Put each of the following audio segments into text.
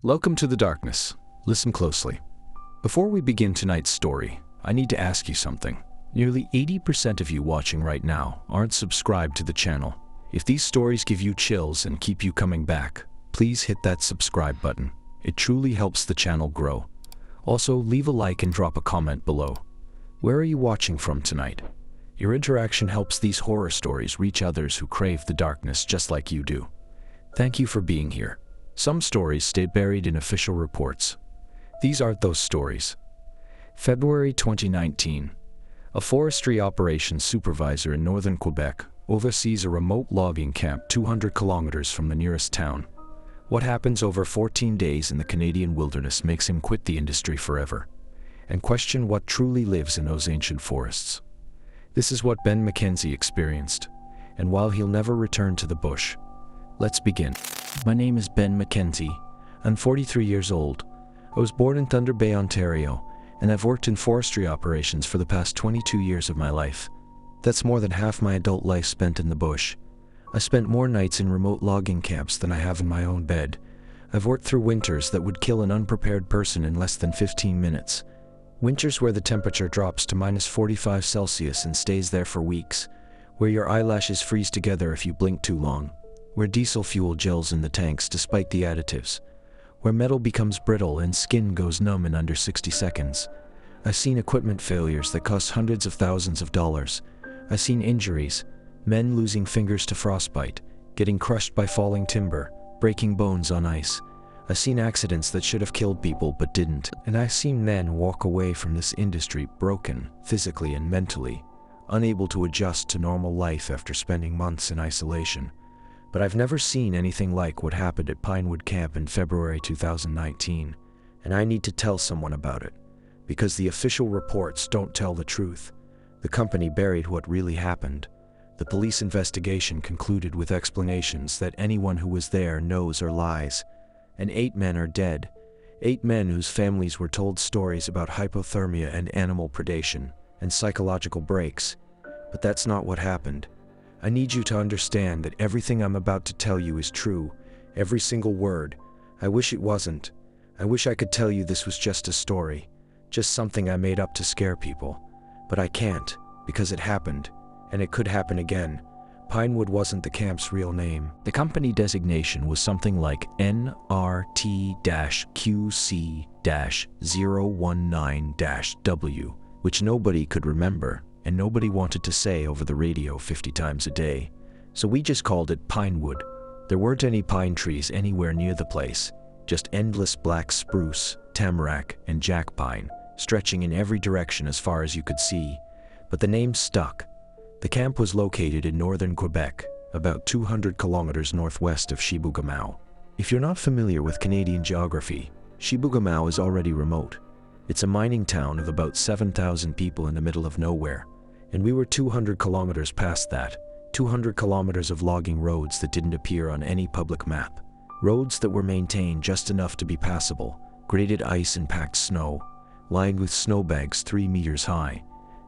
Welcome to the darkness. Listen closely. Before we begin tonight's story, I need to ask you something. Nearly 80% of you watching right now aren't subscribed to the channel. If these stories give you chills and keep you coming back, please hit that subscribe button. It truly helps the channel grow. Also, leave a like and drop a comment below. Where are you watching from tonight? Your interaction helps these horror stories reach others who crave the darkness just like you do. Thank you for being here. Some stories stay buried in official reports. These aren't those stories. February 2019. A forestry operations supervisor in northern Quebec oversees a remote logging camp 200 kilometers from the nearest town. What happens over 14 days in the Canadian wilderness makes him quit the industry forever and question what truly lives in those ancient forests. This is what Ben Mackenzie experienced, and while he'll never return to the bush, let's begin. My name is Ben Mackenzie. I'm 43 years old. I was born in Thunder Bay, Ontario, and I've worked in forestry operations for the past 22 years of my life. That's more than half my adult life spent in the bush. I spent more nights in remote logging camps than I have in my own bed. I've worked through winters that would kill an unprepared person in less than 15 minutes. Winters where the temperature drops to -45 Celsius and stays there for weeks, where your eyelashes freeze together if you blink too long, where diesel fuel gels in the tanks despite the additives, where metal becomes brittle and skin goes numb in under 60 seconds. I've seen equipment failures that cost hundreds of thousands of dollars. I've seen injuries, men losing fingers to frostbite, getting crushed by falling timber, breaking bones on ice. I've seen accidents that should have killed people but didn't. And I've seen men walk away from this industry broken, physically and mentally, unable to adjust to normal life after spending months in isolation. But I've never seen anything like what happened at Pinewood Camp in February 2019, and I need to tell someone about it, because the official reports don't tell the truth. The company buried what really happened. The police investigation concluded with explanations that anyone who was there knows or lies, and 8 men are dead. 8 men whose families were told stories about hypothermia and animal predation and psychological breaks. But that's not what happened. I need you to understand that everything I'm about to tell you is true, every single word. I wish it wasn't. I wish I could tell you this was just a story, just something I made up to scare people. But I can't, because it happened, and it could happen again. Pinewood wasn't the camp's real name. The company designation was something like NRT-QC-019-W, which nobody could remember, and nobody wanted to say over the radio 50 times a day. So we just called it Pinewood. There weren't any pine trees anywhere near the place, just endless black spruce, tamarack, and jack pine, stretching in every direction as far as you could see. But the name stuck. The camp was located in northern Quebec, about 200 kilometers northwest of Chibougamau. If you're not familiar with Canadian geography, Chibougamau is already remote. It's a mining town of about 7,000 people in the middle of nowhere, and we were 200 kilometers past that, 200 kilometers of logging roads that didn't appear on any public map, roads that were maintained just enough to be passable, graded ice and packed snow, lined with snowbags 3 meters high.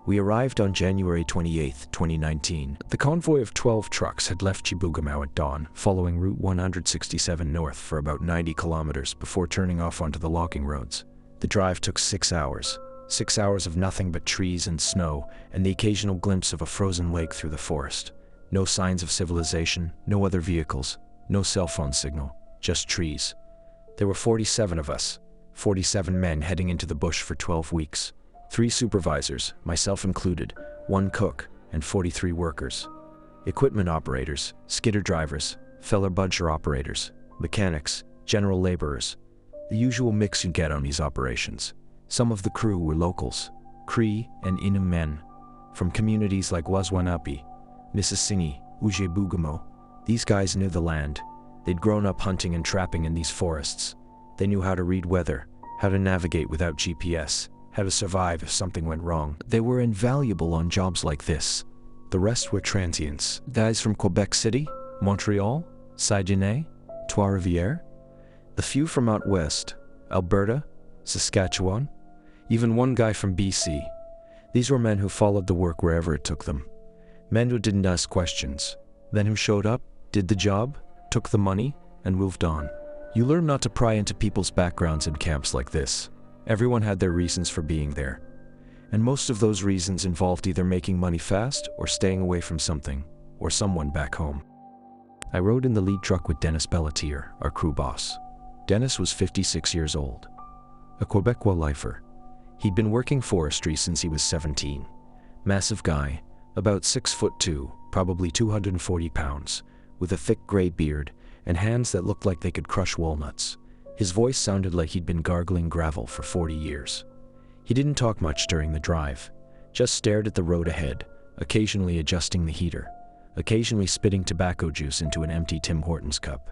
We arrived on January 28, 2019. The convoy of 12 trucks had left Chibougamau at dawn, following Route 167 north for about 90 kilometers before turning off onto the logging roads. The drive took 6 hours. 6 hours of nothing but trees and snow, and the occasional glimpse of a frozen lake through the forest. No signs of civilization, no other vehicles, no cell phone signal, just trees. There were 47 of us, 47 men heading into the bush for 12 weeks. 3 supervisors, myself included, 1 cook, and 43 workers. Equipment operators, skidder drivers, feller buncher operators, mechanics, general laborers. The usual mix you get on these operations. Some of the crew were locals, Cree and Innu men, from communities like Waswanapi, Mississini, Ujebugamo. These guys knew the land. They'd grown up hunting and trapping in these forests. They knew how to read weather, how to navigate without GPS, how to survive if something went wrong. They were invaluable on jobs like this. The rest were transients. Guys from Quebec City, Montreal, Saguenay, Trois-Rivières. A few from out west, Alberta, Saskatchewan, even one guy from BC. These were men who followed the work wherever it took them. Men who didn't ask questions, then who showed up, did the job, took the money, and moved on. You learn not to pry into people's backgrounds in camps like this. Everyone had their reasons for being there. And most of those reasons involved either making money fast or staying away from something or someone back home. I rode in the lead truck with Dennis Pelletier, our crew boss. Dennis was 56 years old, a Quebecois lifer. He'd been working forestry since he was 17. Massive guy, about 6'2", probably 240 pounds, with a thick gray beard and hands that looked like they could crush walnuts. His voice sounded like he'd been gargling gravel for 40 years. He didn't talk much during the drive, just stared at the road ahead, occasionally adjusting the heater, occasionally spitting tobacco juice into an empty Tim Hortons cup.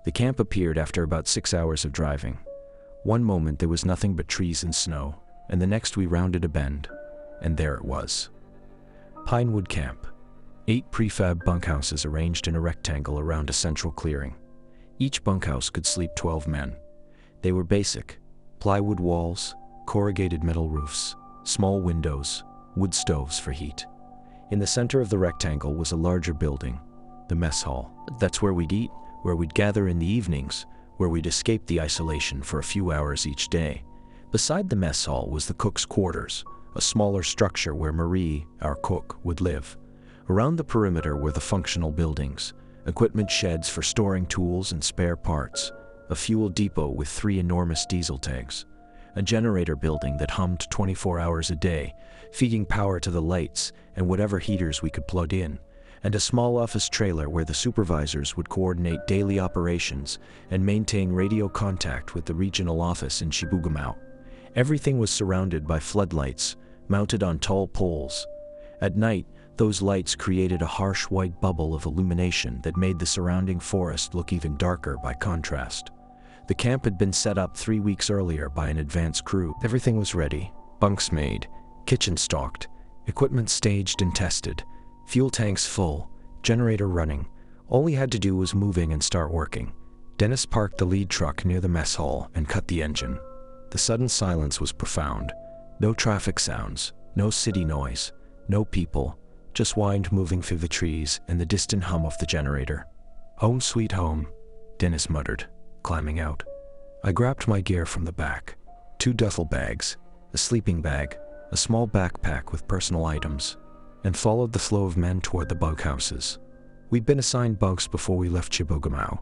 The camp appeared after about 6 hours of driving. One moment there was nothing but trees and snow, and the next we rounded a bend, and there it was. Pinewood Camp. 8 prefab bunkhouses arranged in a rectangle around a central clearing. Each bunkhouse could sleep 12 men. They were basic: plywood walls, corrugated metal roofs, small windows, wood stoves for heat. In the center of the rectangle was a larger building, the mess hall. That's where we'd eat, where we'd gather in the evenings, where we'd escape the isolation for a few hours each day. Beside the mess hall was the cook's quarters, a smaller structure where Marie, our cook, would live. Around the perimeter were the functional buildings, equipment sheds for storing tools and spare parts, a fuel depot with 3 enormous diesel tanks, a generator building that hummed 24 hours a day, feeding power to the lights and whatever heaters we could plug in, and a small office trailer where the supervisors would coordinate daily operations and maintain radio contact with the regional office in Chibougamau. Everything was surrounded by floodlights, mounted on tall poles. At night, those lights created a harsh white bubble of illumination that made the surrounding forest look even darker by contrast. The camp had been set up 3 weeks earlier by an advance crew. Everything was ready: bunks made, kitchen stocked, equipment staged and tested, fuel tanks full, generator running. All we had to do was moving and start working. Dennis parked the lead truck near the mess hall and cut the engine. The sudden silence was profound. No traffic sounds, no city noise, no people, just wind moving through the trees and the distant hum of the generator. "Home sweet home," Dennis muttered, climbing out. I grabbed my gear from the back: 2 duffel bags, a sleeping bag, a small backpack with personal items, and followed the flow of men toward the bunkhouses. We'd been assigned bunks before we left Chibougamau.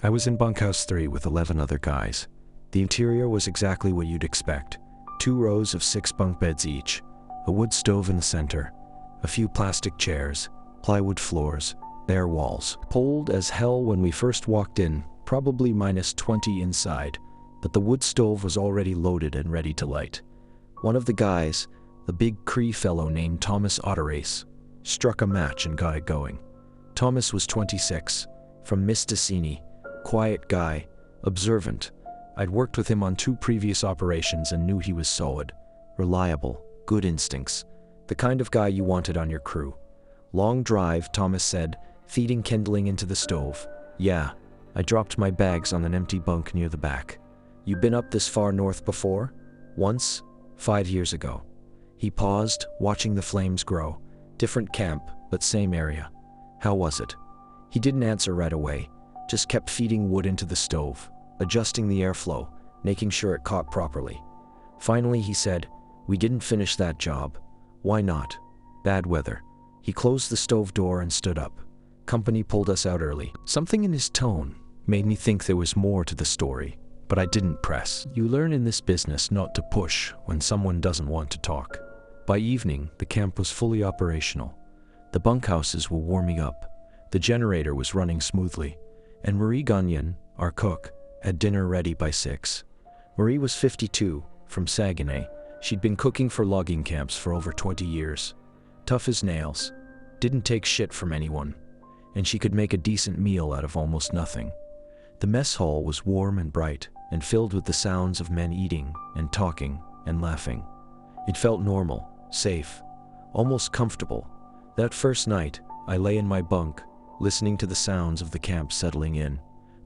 I was in bunkhouse 3 with 11 other guys. The interior was exactly what you'd expect: 2 rows of 6 bunk beds each, a wood stove in the center, a few plastic chairs, plywood floors, bare walls. Cold as hell when we first walked in, probably -20 inside, but the wood stove was already loaded and ready to light. One of the guys, a big Cree fellow named Thomas Otterace, struck a match and got it going. Thomas was 26, from Mistassini, quiet guy, observant. I'd worked with him on 2 previous operations and knew he was solid, reliable, good instincts, the kind of guy you wanted on your crew. "Long drive," Thomas said, feeding kindling into the stove. "Yeah." I dropped my bags on an empty bunk near the back. "You been up this far north before?" "Once, 5 years ago." He paused, watching the flames grow. Different camp, but same area. "How was it?" He didn't answer right away, just kept feeding wood into the stove, adjusting the airflow, making sure it caught properly. Finally he said, "We didn't finish that job." "Why not?" "Bad weather." He closed the stove door and stood up. "Company pulled us out early." Something in his tone made me think there was more to the story, but I didn't press. You learn in this business not to push when someone doesn't want to talk. By evening, the camp was fully operational. The bunkhouses were warming up, the generator was running smoothly, and Marie Gagnon, our cook, had dinner ready by 6. Marie was 52, from Saguenay. She'd been cooking for logging camps for over 20 years. Tough as nails, didn't take shit from anyone, and she could make a decent meal out of almost nothing. The mess hall was warm and bright, and filled with the sounds of men eating and talking and laughing. It felt normal, safe, almost comfortable. That first night, I lay in my bunk, listening to the sounds of the camp settling in,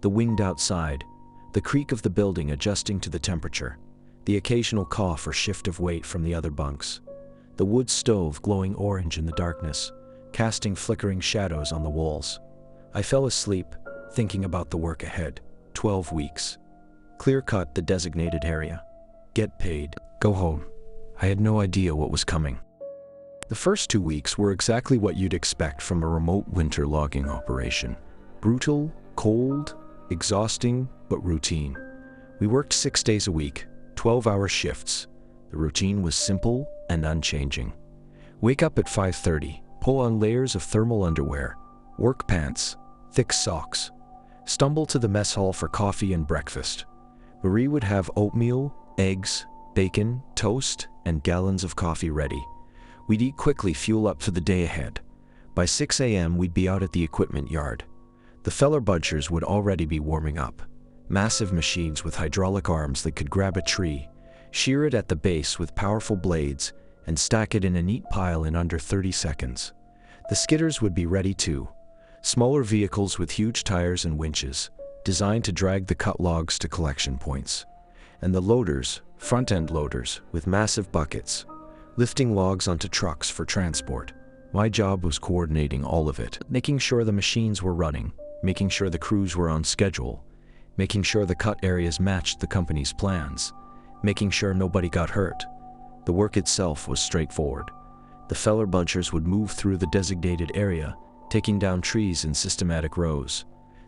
the wind outside, the creak of the building adjusting to the temperature, the occasional cough or shift of weight from the other bunks, the wood stove glowing orange in the darkness, casting flickering shadows on the walls. I fell asleep, thinking about the work ahead. 12 weeks. Clear-cut the designated area. Get paid. Go home. I had no idea what was coming. The first 2 weeks were exactly what you'd expect from a remote winter logging operation. Brutal, cold, exhausting, but routine. We worked 6 days a week, 12-hour shifts. The routine was simple and unchanging. Wake up at 5:30, pull on layers of thermal underwear, work pants, thick socks. Stumble to the mess hall for coffee and breakfast. Marie would have oatmeal, eggs, bacon, toast, and gallons of coffee ready. We'd eat quickly, fuel up for the day ahead. By 6 a.m. we'd be out at the equipment yard. The feller bunchers would already be warming up. Massive machines with hydraulic arms that could grab a tree, shear it at the base with powerful blades, and stack it in a neat pile in under 30 seconds. The skidders would be ready too. Smaller vehicles with huge tires and winches, designed to drag the cut logs to collection points. And the loaders, front-end loaders, with massive buckets, lifting logs onto trucks for transport. My job was coordinating all of it, making sure the machines were running, making sure the crews were on schedule, making sure the cut areas matched the company's plans, making sure nobody got hurt. The work itself was straightforward. The feller bunchers would move through the designated area, taking down trees in systematic rows.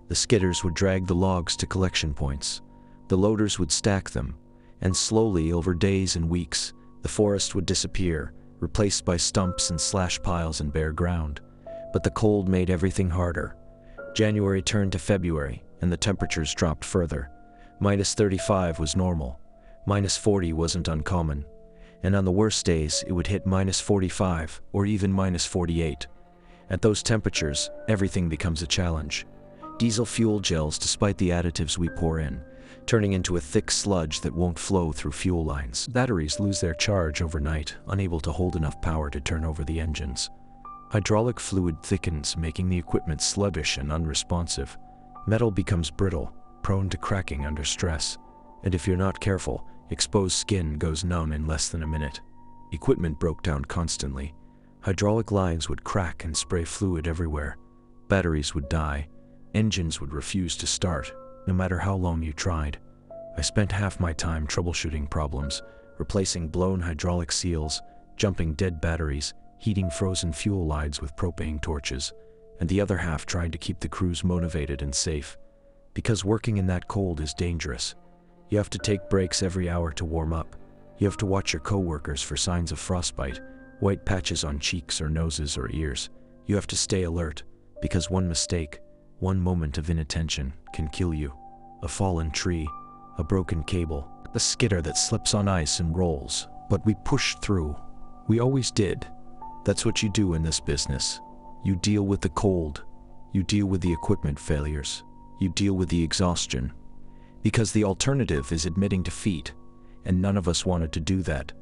The skidders would drag the logs to collection points. The loaders would stack them, and slowly, over days and weeks, the forest would disappear, replaced by stumps and slash piles and bare ground. But the cold made everything harder. January turned to February, and the temperatures dropped further. -35 was normal. -40 wasn't uncommon. And on the worst days, it would hit -45 or even -48. At those temperatures, everything becomes a challenge. Diesel fuel gels despite the additives we pour in, turning into a thick sludge that won't flow through fuel lines. Batteries lose their charge overnight, unable to hold enough power to turn over the engines. Hydraulic fluid thickens, making the equipment sluggish and unresponsive. Metal becomes brittle, prone to cracking under stress. And if you're not careful, exposed skin goes numb in less than a minute. Equipment broke down constantly. Hydraulic lines would crack and spray fluid everywhere. Batteries would die. Engines would refuse to start, no matter how long you tried. I spent half my time troubleshooting problems, replacing blown hydraulic seals, jumping dead batteries, heating frozen fuel lines with propane torches, and the other half trying to keep the crews motivated and safe. Because working in that cold is dangerous. You have to take breaks every hour to warm up. You have to watch your coworkers for signs of frostbite, white patches on cheeks or noses or ears. You have to stay alert, because one mistake, one moment of inattention can kill you. A fallen tree, a broken cable, a skidder that slips on ice and rolls. But we pushed through. We always did. That's what you do in this business. You deal with the cold. You deal with the equipment failures. You deal with the exhaustion. Because the alternative is admitting defeat, and none of us wanted to do that.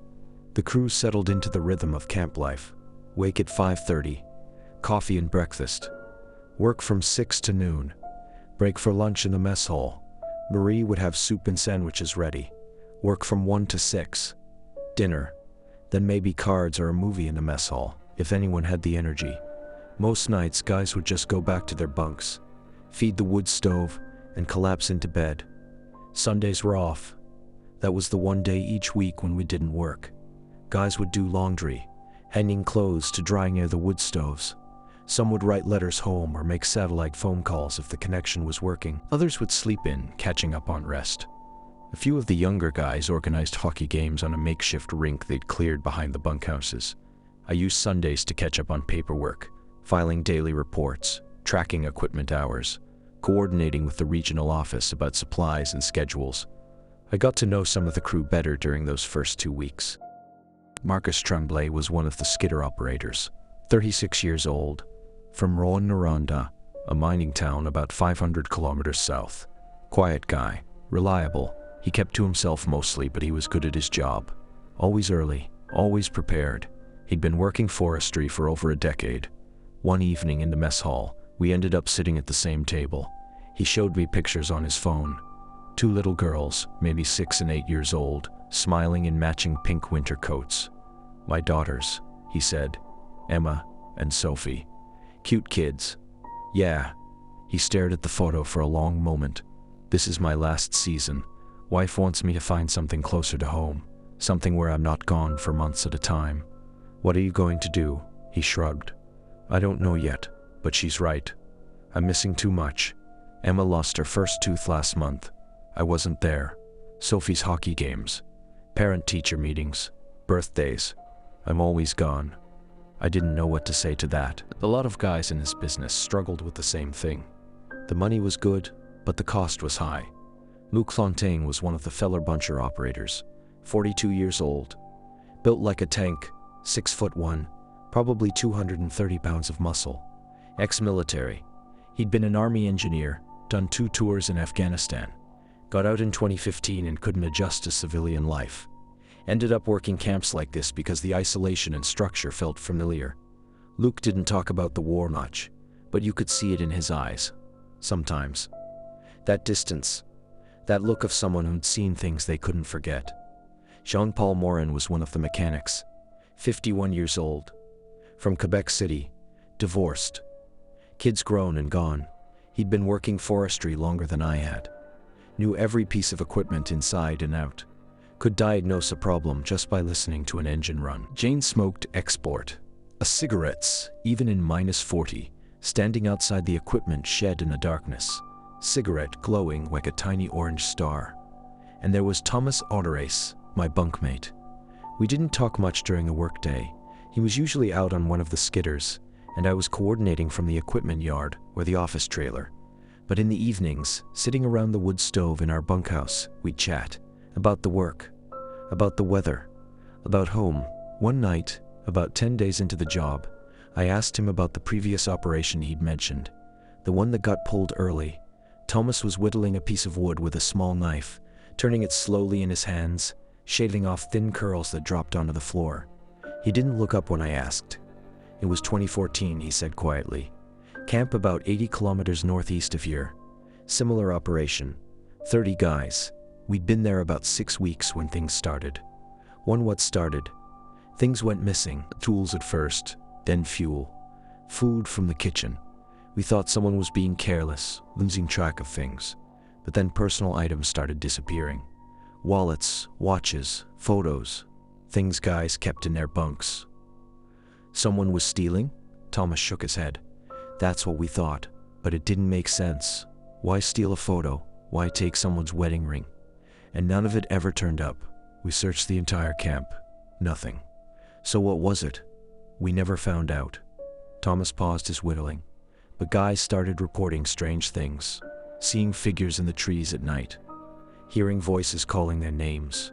The crew settled into the rhythm of camp life. Wake at 5:30, coffee and breakfast. Work from 6 to noon. Break for lunch in the mess hall. Marie would have soup and sandwiches ready. Work from 1 to 6. Dinner. Then maybe cards or a movie in the mess hall, if anyone had the energy. Most nights, guys would just go back to their bunks, feed the wood stove, and collapse into bed. Sundays were off. That was the one day each week when we didn't work. Guys would do laundry, hanging clothes to dry near the wood stoves. Some would write letters home or make satellite phone calls if the connection was working. Others would sleep in, catching up on rest. A few of the younger guys organized hockey games on a makeshift rink they'd cleared behind the bunkhouses. I used Sundays to catch up on paperwork, filing daily reports, tracking equipment hours, coordinating with the regional office about supplies and schedules. I got to know some of the crew better during those first 2 weeks. Marcus Tremblay was one of the skidder operators, 36 years old, from Rouyn-Noranda, a mining town about 500 kilometers south. Quiet guy, reliable. He kept to himself mostly, but he was good at his job. Always early, always prepared. He'd been working forestry for over a decade. One evening in the mess hall, we ended up sitting at the same table. He showed me pictures on his phone. 2 little girls, maybe 6 and 8 years old, smiling in matching pink winter coats. My daughters, he said. Emma and Sophie. Cute kids. Yeah. He stared at the photo for a long moment. This is my last season. Wife wants me to find something closer to home, something where I'm not gone for months at a time. What are you going to do? He shrugged. I don't know yet, but she's right. I'm missing too much. Emma lost her first tooth last month. I wasn't there. Sophie's hockey games, parent-teacher meetings, birthdays. I'm always gone. I didn't know what to say to that. A lot of guys in this business struggled with the same thing. The money was good, but the cost was high. Luc Fontaine was one of the Feller-Buncher operators, 42 years old, built like a tank, 6'1", probably 230 pounds of muscle, ex-military. He'd been an army engineer, done 2 tours in Afghanistan, got out in 2015 and couldn't adjust to civilian life. Ended up working camps like this because the isolation and structure felt familiar. Luc didn't talk about the war much, but you could see it in his eyes. Sometimes. That distance. That look of someone who'd seen things they couldn't forget. Jean-Paul Morin was one of the mechanics, 51 years old. From Quebec City. Divorced. Kids grown and gone. He'd been working forestry longer than I had. Knew every piece of equipment inside and out. Could diagnose a problem just by listening to an engine run. Jane smoked export. Cigarettes, even in -40, standing outside the equipment shed in the darkness. Cigarette glowing like a tiny orange star. And there was Thomas Autorace, my bunkmate. We didn't talk much during the workday. He was usually out on one of the skidders, and I was coordinating from the equipment yard or the office trailer. But in the evenings, sitting around the wood stove in our bunkhouse, we'd chat. About the work. About the weather. About home. One night, about 10 days into the job, I asked him about the previous operation he'd mentioned. The one that got pulled early. Thomas was whittling a piece of wood with a small knife, turning it slowly in his hands, shaving off thin curls that dropped onto the floor. He didn't look up when I asked. It was 2014, he said quietly. Camp about 80 kilometers northeast of here. Similar operation. 30 guys. We'd been there about 6 weeks when things started. What started? Things went missing. Tools at first, then fuel. Food from the kitchen. We thought someone was being careless, losing track of things. But then personal items started disappearing. Wallets, watches, photos. Things guys kept in their bunks. Someone was stealing? Thomas shook his head. That's what we thought, but it didn't make sense. Why steal a photo? Why take someone's wedding ring? And none of it ever turned up. We searched the entire camp. Nothing. So what was it? We never found out. Thomas paused his whittling. But guys started reporting strange things. Seeing figures in the trees at night. Hearing voices calling their names.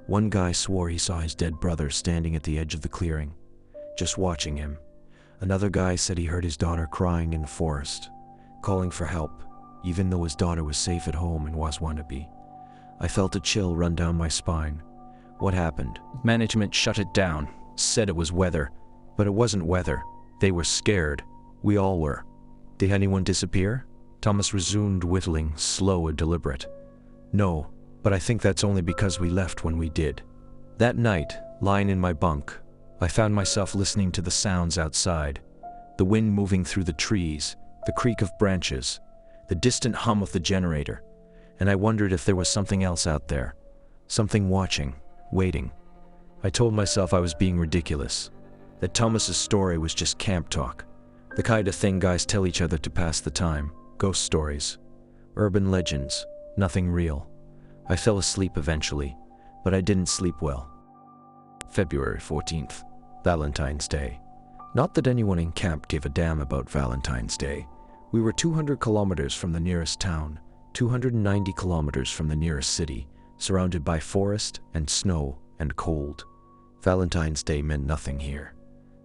One guy swore he saw his dead brother standing at the edge of the clearing, just watching him. Another guy said he heard his daughter crying in the forest, calling for help, even though his daughter was safe at home in Waswanabe. I felt a chill run down my spine. What happened? Management shut it down, said it was weather. But it wasn't weather. They were scared. We all were. Did anyone disappear? Thomas resumed whittling, slow and deliberate. No, but I think that's only because we left when we did. That night, lying in my bunk, I found myself listening to the sounds outside. The wind moving through the trees, the creak of branches, the distant hum of the generator. And I wondered if there was something else out there. Something watching, waiting. I told myself I was being ridiculous. That Thomas's story was just camp talk. The kind of thing guys tell each other to pass the time. Ghost stories. Urban legends. Nothing real. I fell asleep eventually, but I didn't sleep well. February 14th. Valentine's Day. Not that anyone in camp gave a damn about Valentine's Day. We were 200 kilometers from the nearest town, 290 kilometers from the nearest city, surrounded by forest and snow and cold. Valentine's Day meant nothing here.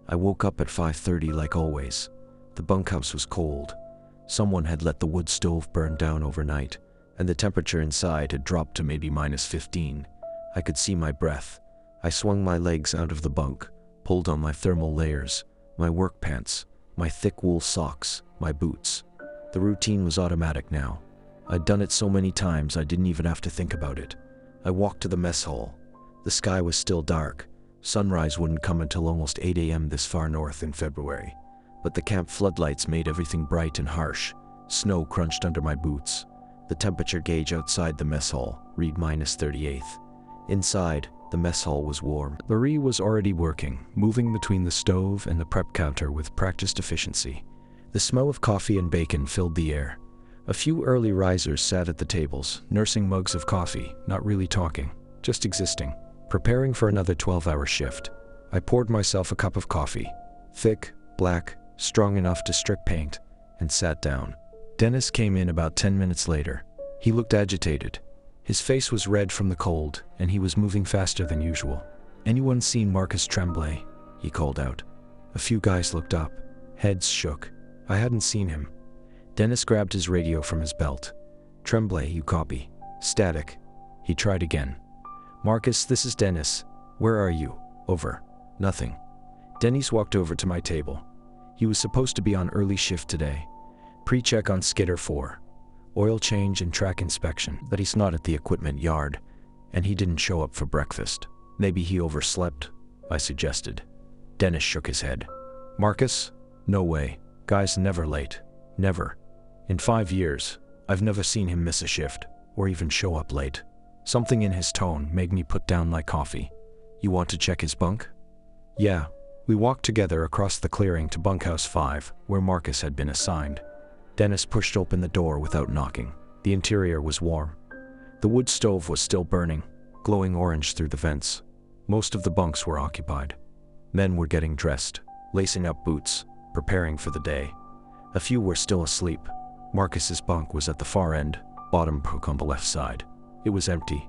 I woke up at 5:30 like always. The bunkhouse was cold. Someone had let the wood stove burn down overnight, and the temperature inside had dropped to maybe -15. I could see my breath. I swung my legs out of the bunk, pulled on my thermal layers, my work pants, my thick wool socks, my boots. The routine was automatic now. I'd done it so many times I didn't even have to think about it. I walked to the mess hall. The sky was still dark. Sunrise wouldn't come until almost 8 a.m. this far north in February. But the camp floodlights made everything bright and harsh. Snow crunched under my boots. The temperature gauge outside the mess hall read -38th. Inside, the mess hall was warm. Marie was already working, moving between the stove and the prep counter with practiced efficiency. The smell of coffee and bacon filled the air. A few early risers sat at the tables, nursing mugs of coffee, not really talking, just existing, preparing for another 12-hour shift. I poured myself a cup of coffee, thick, black, strong enough to strip paint, and sat down. Dennis came in about 10 minutes later. He looked agitated. His face was red from the cold, and he was moving faster than usual. "Anyone seen Marcus Tremblay?" he called out. A few guys looked up. Heads shook. I hadn't seen him. Dennis grabbed his radio from his belt. "Tremblay, you copy. Static." He tried again. "Marcus, this is Dennis. Where are you? Over." Nothing. Dennis walked over to my table. He was supposed to be on early shift today. Pre-check on Skidder 4. Oil change and track inspection, but he's not at the equipment yard, and he didn't show up for breakfast. Maybe he overslept, I suggested. Dennis shook his head. "Marcus? No way. Guy's never late. Never. In 5 years, I've never seen him miss a shift, or even show up late." Something in his tone made me put down my coffee. "You want to check his bunk?" "Yeah." We walked together across the clearing to bunkhouse 5, where Marcus had been assigned. Dennis pushed open the door without knocking. The interior was warm. The wood stove was still burning, glowing orange through the vents. Most of the bunks were occupied. Men were getting dressed, lacing up boots, preparing for the day. A few were still asleep. Marcus's bunk was at the far end, bottom bunk on the left side. It was empty,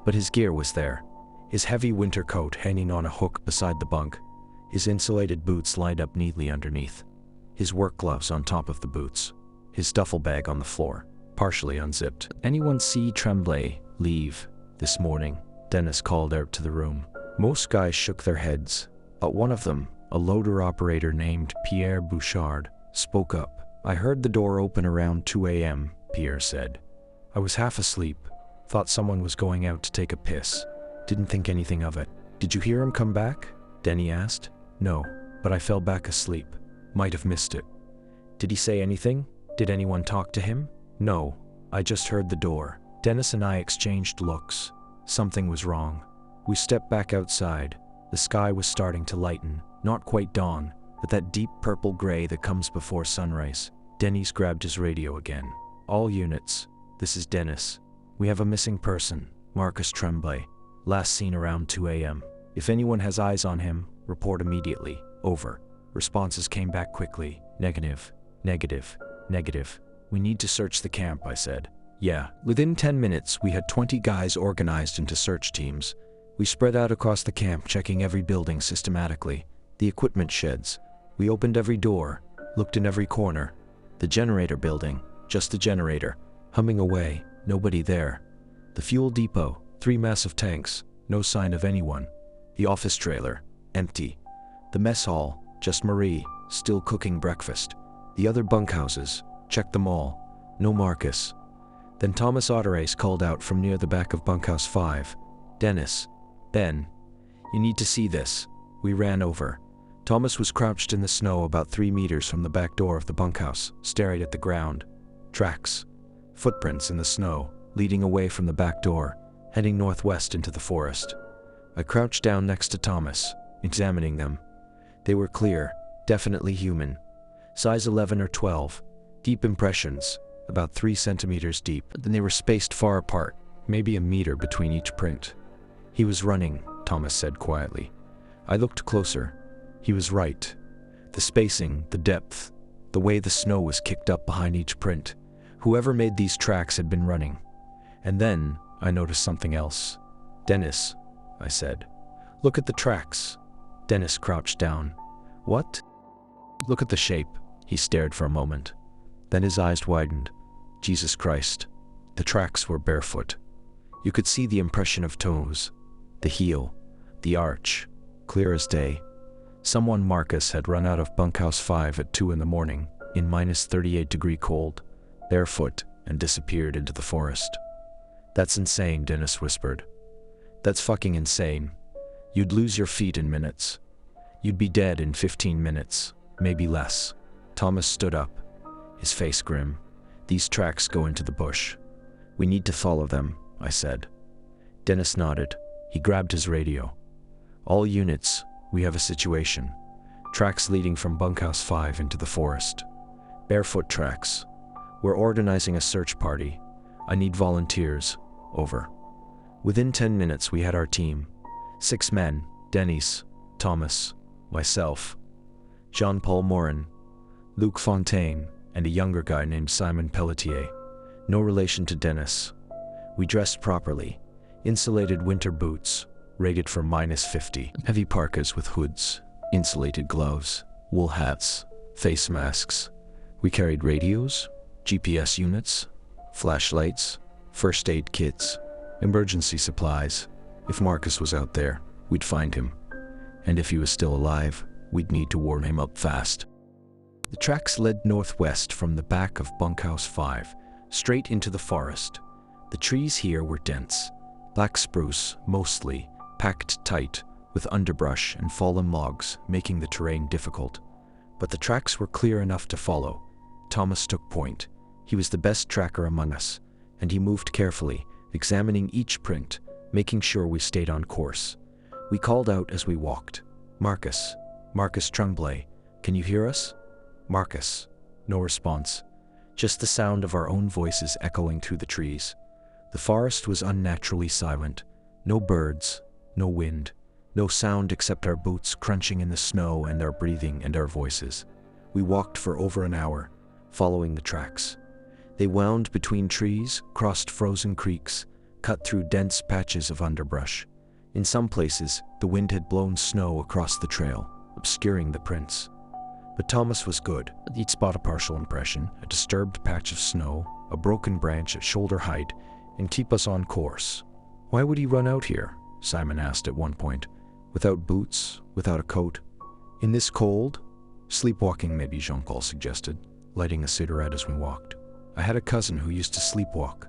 but his gear was there. His heavy winter coat hanging on a hook beside the bunk, his insulated boots lined up neatly underneath, his work gloves on top of the boots, his duffel bag on the floor, partially unzipped. "Anyone see Tremblay leave this morning?" Dennis called out to the room. Most guys shook their heads, but one of them, a loader operator named Pierre Bouchard, spoke up. "I heard the door open around 2 a.m., Pierre said. "I was half asleep, thought someone was going out to take a piss. Didn't think anything of it." "Did you hear him come back?" Denny asked. "No, but I fell back asleep. Might have missed it." "Did he say anything? Did anyone talk to him?" "No, I just heard the door." Dennis and I exchanged looks. Something was wrong. We stepped back outside. The sky was starting to lighten, not quite dawn, but that deep purple gray that comes before sunrise. Dennis grabbed his radio again. "All units, this is Dennis. We have a missing person, Marcus Tremblay. Last seen around 2 a.m. If anyone has eyes on him, report immediately. Over." Responses came back quickly. "Negative, negative, negative. We need to search the camp," I said. "Yeah." Within 10 minutes, we had 20 guys organized into search teams. We spread out across the camp, checking every building systematically. The equipment sheds. We opened every door, looked in every corner. The generator building, just the generator, humming away, nobody there. The fuel depot, 3 massive tanks, no sign of anyone. The office trailer, empty. The mess hall, just Marie, still cooking breakfast. The other bunkhouses, checked them all. No Marcus. Then Thomas Autorace called out from near the back of bunkhouse 5. "Dennis. Ben. You need to see this." We ran over. Thomas was crouched in the snow about 3 meters from the back door of the bunkhouse, staring at the ground. Tracks. Footprints in the snow, leading away from the back door, heading northwest into the forest. I crouched down next to Thomas, examining them. They were clear, definitely human. Size 11 or 12. Deep impressions, about 3 centimeters deep. Then they were spaced far apart, maybe a meter between each print. "He was running," Thomas said quietly. I looked closer. He was right. The spacing, the depth, the way the snow was kicked up behind each print. Whoever made these tracks had been running. And then I noticed something else. "Dennis," I said. "Look at the tracks." Dennis crouched down. "What?" "Look at the shape." He stared for a moment. Then his eyes widened. Jesus Christ. The tracks were barefoot. You could see the impression of toes, the heel, the arch, clear as day. Someone Marcus had run out of bunkhouse 5 at 2 in the morning, in -38-degree cold, barefoot, and disappeared into the forest. "That's insane," Dennis whispered. "That's fucking insane. You'd lose your feet in minutes. You'd be dead in 15 minutes, maybe less." Thomas stood up, his face grim. "These tracks go into the bush. We need to follow them, I said. Dennis nodded. He grabbed his radio. All units, we have a situation. Tracks leading from Bunkhouse 5 into the forest. Barefoot tracks. We're organizing a search party. I need volunteers. Over. Within 10 minutes we had our team. 6 men, Dennis, Thomas, myself, Jean-Paul Morin, Luc Fontaine, and a younger guy named Simon Pelletier. No relation to Dennis. We dressed properly. Insulated winter boots, rated for -50. Heavy parkas with hoods, insulated gloves, wool hats, face masks. We carried radios, GPS units, flashlights, first aid kits, emergency supplies. If Marcus was out there, we'd find him. And if he was still alive, we'd need to warm him up fast. The tracks led northwest from the back of Bunkhouse 5, straight into the forest. The trees here were dense. Black spruce, mostly, packed tight, with underbrush and fallen logs, making the terrain difficult. But the tracks were clear enough to follow. Thomas took point. He was the best tracker among us, and he moved carefully, examining each print, making sure we stayed on course. We called out as we walked. Marcus Tremblay, can you hear us? Marcus. No response. Just the sound of our own voices echoing through the trees. The forest was unnaturally silent. No birds, no wind, no sound except our boots crunching in the snow and our breathing and our voices. We walked for over an hour, following the tracks. They wound between trees, crossed frozen creeks, cut through dense patches of underbrush. In some places, the wind had blown snow across the trail, obscuring the prints. But Thomas was good. He'd spot a partial impression, a disturbed patch of snow, a broken branch at shoulder height, and keep us on course. Why would he run out here? Simon asked at one point. Without boots, without a coat. In this cold? Sleepwalking, maybe, Jean-Paul suggested, lighting a cigarette as we walked. I had a cousin who used to sleepwalk.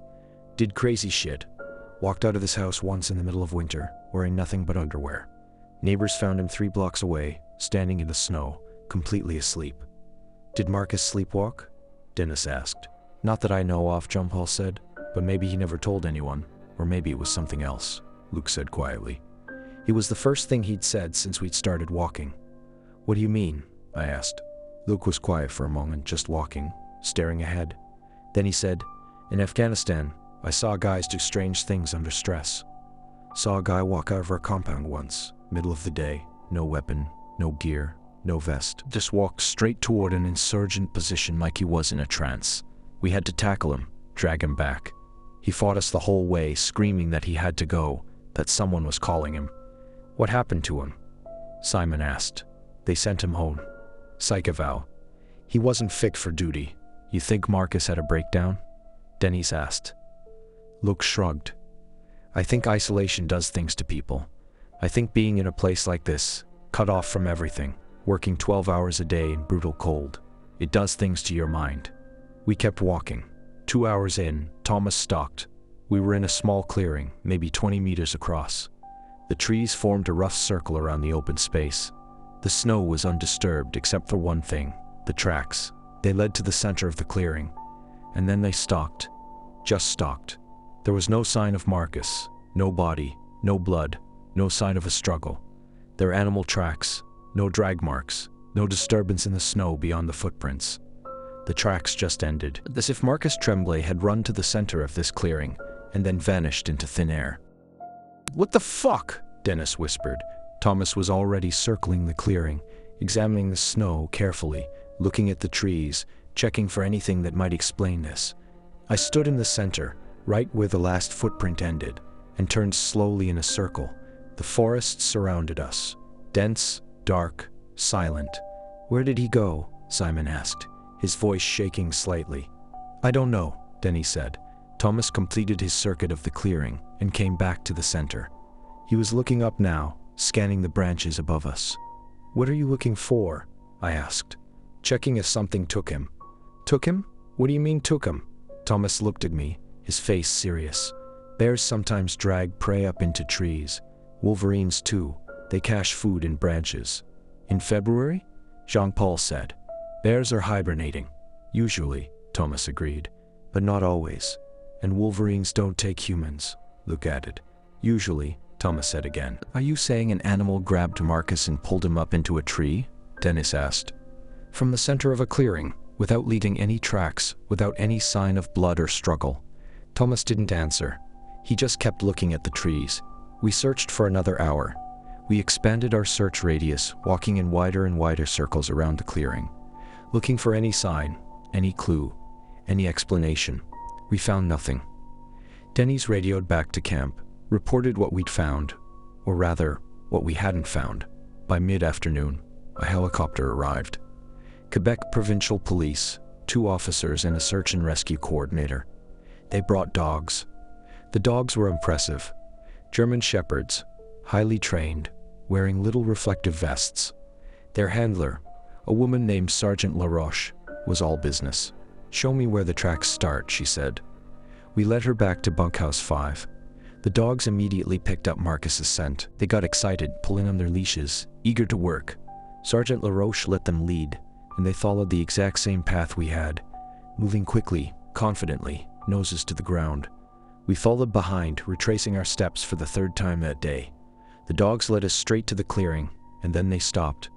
Did crazy shit. Walked out of his house once in the middle of winter, wearing nothing but underwear. Neighbors found him 3 blocks away, standing in the snow, completely asleep. Did Marcus sleepwalk? Dennis asked. Not that I know of, Jean-Paul said, but maybe he never told anyone, or maybe it was something else, Luc said quietly. It was the first thing he'd said since we'd started walking. What do you mean? I asked. Luc was quiet for a moment, just walking, staring ahead. Then he said, in Afghanistan, I saw guys do strange things under stress. Saw a guy walk out of our compound once, middle of the day, no weapon, no gear, no vest. Just walked straight toward an insurgent position like he was in a trance. We had to tackle him, drag him back. He fought us the whole way, screaming that he had to go, that someone was calling him. What happened to him? Simon asked. They sent him home. Psych eval. He wasn't fit for duty. You think Marcus had a breakdown? Dennis asked. Luc shrugged. I think isolation does things to people. I think being in a place like this, cut off from everything, working 12 hours a day in brutal cold, it does things to your mind. We kept walking. 2 hours in, Thomas stopped. We were in a small clearing, maybe 20 meters across. The trees formed a rough circle around the open space. The snow was undisturbed except for one thing, the tracks. They led to the center of the clearing. And then they stopped. Just stopped. There was no sign of Marcus, no body, no blood, no sign of a struggle. Their animal tracks, no drag marks, no disturbance in the snow beyond the footprints. The tracks just ended, as if Marcus Tremblay had run to the center of this clearing and then vanished into thin air. What the fuck? Dennis whispered. Thomas was already circling the clearing, examining the snow carefully, looking at the trees, checking for anything that might explain this. I stood in the center, right where the last footprint ended, and turned slowly in a circle. The forest surrounded us, dense, dark, silent. Where did he go? Simon asked, his voice shaking slightly. I don't know, Dennis said. Thomas completed his circuit of the clearing and came back to the center. He was looking up now, scanning the branches above us. What are you looking for? I asked, checking if something took him. Took him? What do you mean took him? Thomas looked at me, his face serious. Bears sometimes drag prey up into trees. Wolverines too. They cache food in branches. In February? Jean-Paul said. Bears are hibernating. Usually, Thomas agreed, but not always. And wolverines don't take humans, Luke added. Usually, Thomas said again. Are you saying an animal grabbed Marcus and pulled him up into a tree? Dennis asked. From the center of a clearing, without leaving any tracks, without any sign of blood or struggle. Thomas didn't answer. He just kept looking at the trees. We searched for another hour. We expanded our search radius, walking in wider and wider circles around the clearing, looking for any sign, any clue, any explanation. We found nothing. Denny's radioed back to camp, reported what we'd found, or rather, what we hadn't found. By mid-afternoon, a helicopter arrived. Quebec Provincial Police, 2 officers and a search and rescue coordinator. They brought dogs. The dogs were impressive. German shepherds, highly trained, wearing little reflective vests. Their handler, a woman named Sergeant LaRoche, was all business. Show me where the tracks start, she said. We led her back to bunkhouse 5. The dogs immediately picked up Marcus's scent. They got excited, pulling on their leashes, eager to work. Sergeant LaRoche let them lead, and they followed the exact same path we had, moving quickly, confidently, noses to the ground. We followed behind, retracing our steps for the 3rd time that day. The dogs led us straight to the clearing, and then they stopped.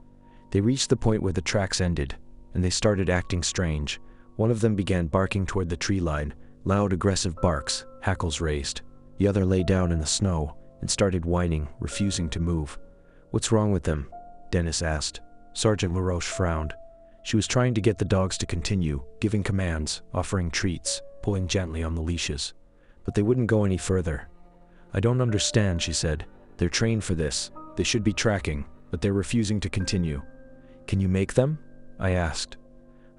They reached the point where the tracks ended, and they started acting strange. One of them began barking toward the tree line, loud aggressive barks, hackles raised. The other lay down in the snow and started whining, refusing to move. What's wrong with them? Dennis asked. Sergeant LaRoche frowned. She was trying to get the dogs to continue, giving commands, offering treats, pulling gently on the leashes. But they wouldn't go any further. I don't understand, she said. They're trained for this. They should be tracking, but they're refusing to continue. Can you make them? I asked.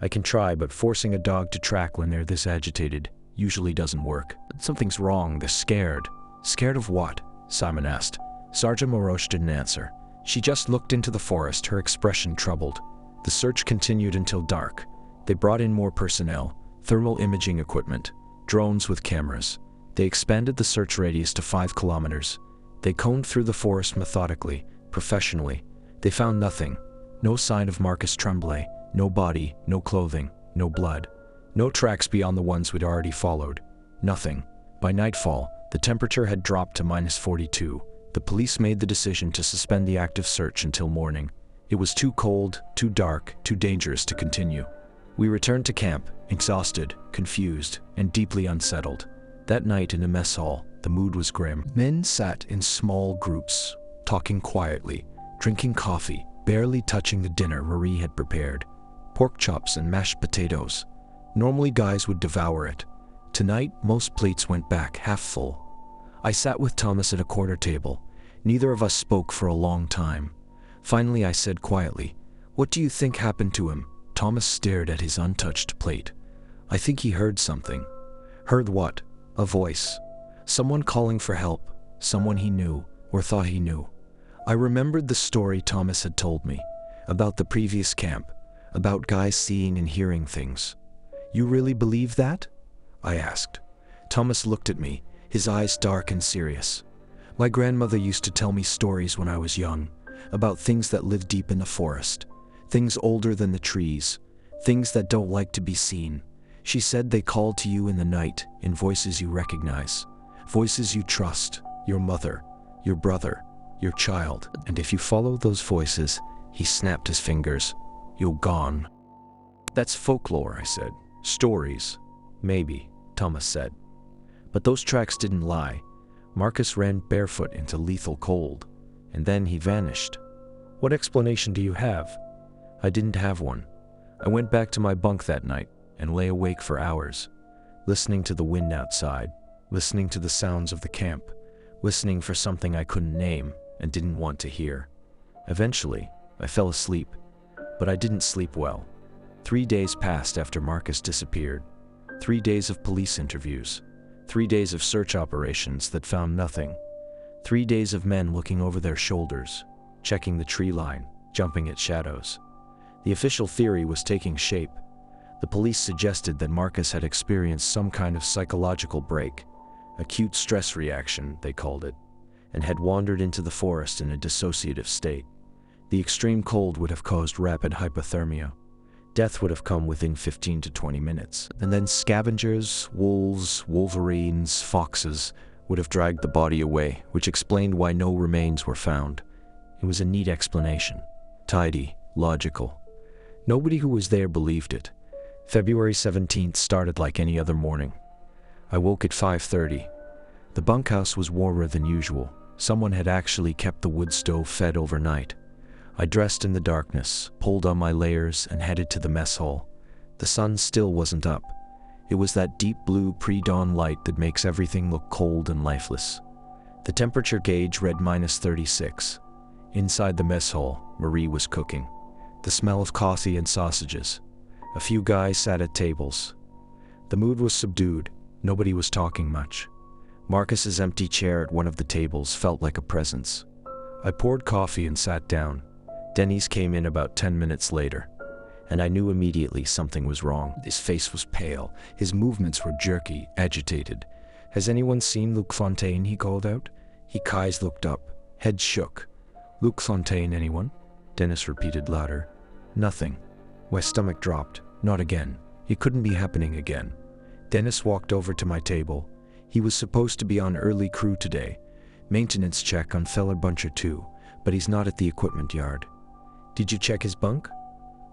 I can try, but forcing a dog to track when they're this agitated usually doesn't work. Something's wrong. They're scared. Scared of what? Simon asked. Sergeant LaRoche didn't answer. She just looked into the forest, her expression troubled. The search continued until dark. They brought in more personnel, thermal imaging equipment, drones with cameras. They expanded the search radius to 5 kilometers. They combed through the forest methodically, professionally. They found nothing. No sign of Marcus Tremblay, no body, no clothing, no blood. No tracks beyond the ones we'd already followed. Nothing. By nightfall, the temperature had dropped to -42. The police made the decision to suspend the active search until morning. It was too cold, too dark, too dangerous to continue. We returned to camp, exhausted, confused, and deeply unsettled. That night in a mess hall, the mood was grim. Men sat in small groups, talking quietly, drinking coffee, barely touching the dinner Marie had prepared. Pork chops and mashed potatoes. Normally guys would devour it. Tonight, most plates went back half full. I sat with Thomas at a quarter table. Neither of us spoke for a long time. Finally, I said quietly, "What do you think happened to him?" Thomas stared at his untouched plate. I think he heard something. Heard what? A voice. Someone calling for help. Someone he knew, or thought he knew. I remembered the story Thomas had told me, about the previous camp, about guys seeing and hearing things. You really believe that? I asked. Thomas looked at me, his eyes dark and serious. My grandmother used to tell me stories when I was young, about things that live deep in the forest, things older than the trees, things that don't like to be seen. She said they call to you in the night, in voices you recognize, voices you trust, your mother, your brother, your child. And if you follow those voices, he snapped his fingers, you're gone. That's folklore, I said. Stories. Maybe, Thomas said. But those tracks didn't lie. Marcus ran barefoot into lethal cold, and then he vanished. What explanation do you have? I didn't have one. I went back to my bunk that night and lay awake for hours, listening to the wind outside, listening to the sounds of the camp, listening for something I couldn't name and didn't want to hear. Eventually, I fell asleep, but I didn't sleep well. 3 days passed after Marcus disappeared. 3 days of police interviews. 3 days of search operations that found nothing. 3 days of men looking over their shoulders, checking the tree line, jumping at shadows. The official theory was taking shape. The police suggested that Marcus had experienced some kind of psychological break, acute stress reaction, they called it, and had wandered into the forest in a dissociative state. The extreme cold would have caused rapid hypothermia. Death would have come within 15 to 20 minutes, and then scavengers, wolves, wolverines, foxes would have dragged the body away, which explained why no remains were found. It was a neat explanation. Tidy, logical. Nobody who was there believed it. February 17th started like any other morning. I woke at 5:30. The bunkhouse was warmer than usual. Someone had actually kept the wood stove fed overnight. I dressed in the darkness, pulled on my layers, and headed to the mess hall. The sun still wasn't up. It was that deep blue pre-dawn light that makes everything look cold and lifeless. The temperature gauge read -36. Inside the mess hall, Marie was cooking. The smell of coffee and sausages. A few guys sat at tables. The mood was subdued. Nobody was talking much. Marcus's empty chair at one of the tables felt like a presence. I poured coffee and sat down. Denny's came in about 10 minutes later, and I knew immediately something was wrong. His face was pale. His movements were jerky, agitated. "Has anyone seen Luc Fontaine?" he called out. Eyes looked up. Head shook. "Luc Fontaine, anyone?" Dennis repeated louder. "Nothing." My stomach dropped. Not again. It couldn't be happening again. Dennis walked over to my table. He was supposed to be on early crew today. Maintenance check on Feller Buncher 2, but he's not at the equipment yard. "Did you check his bunk?"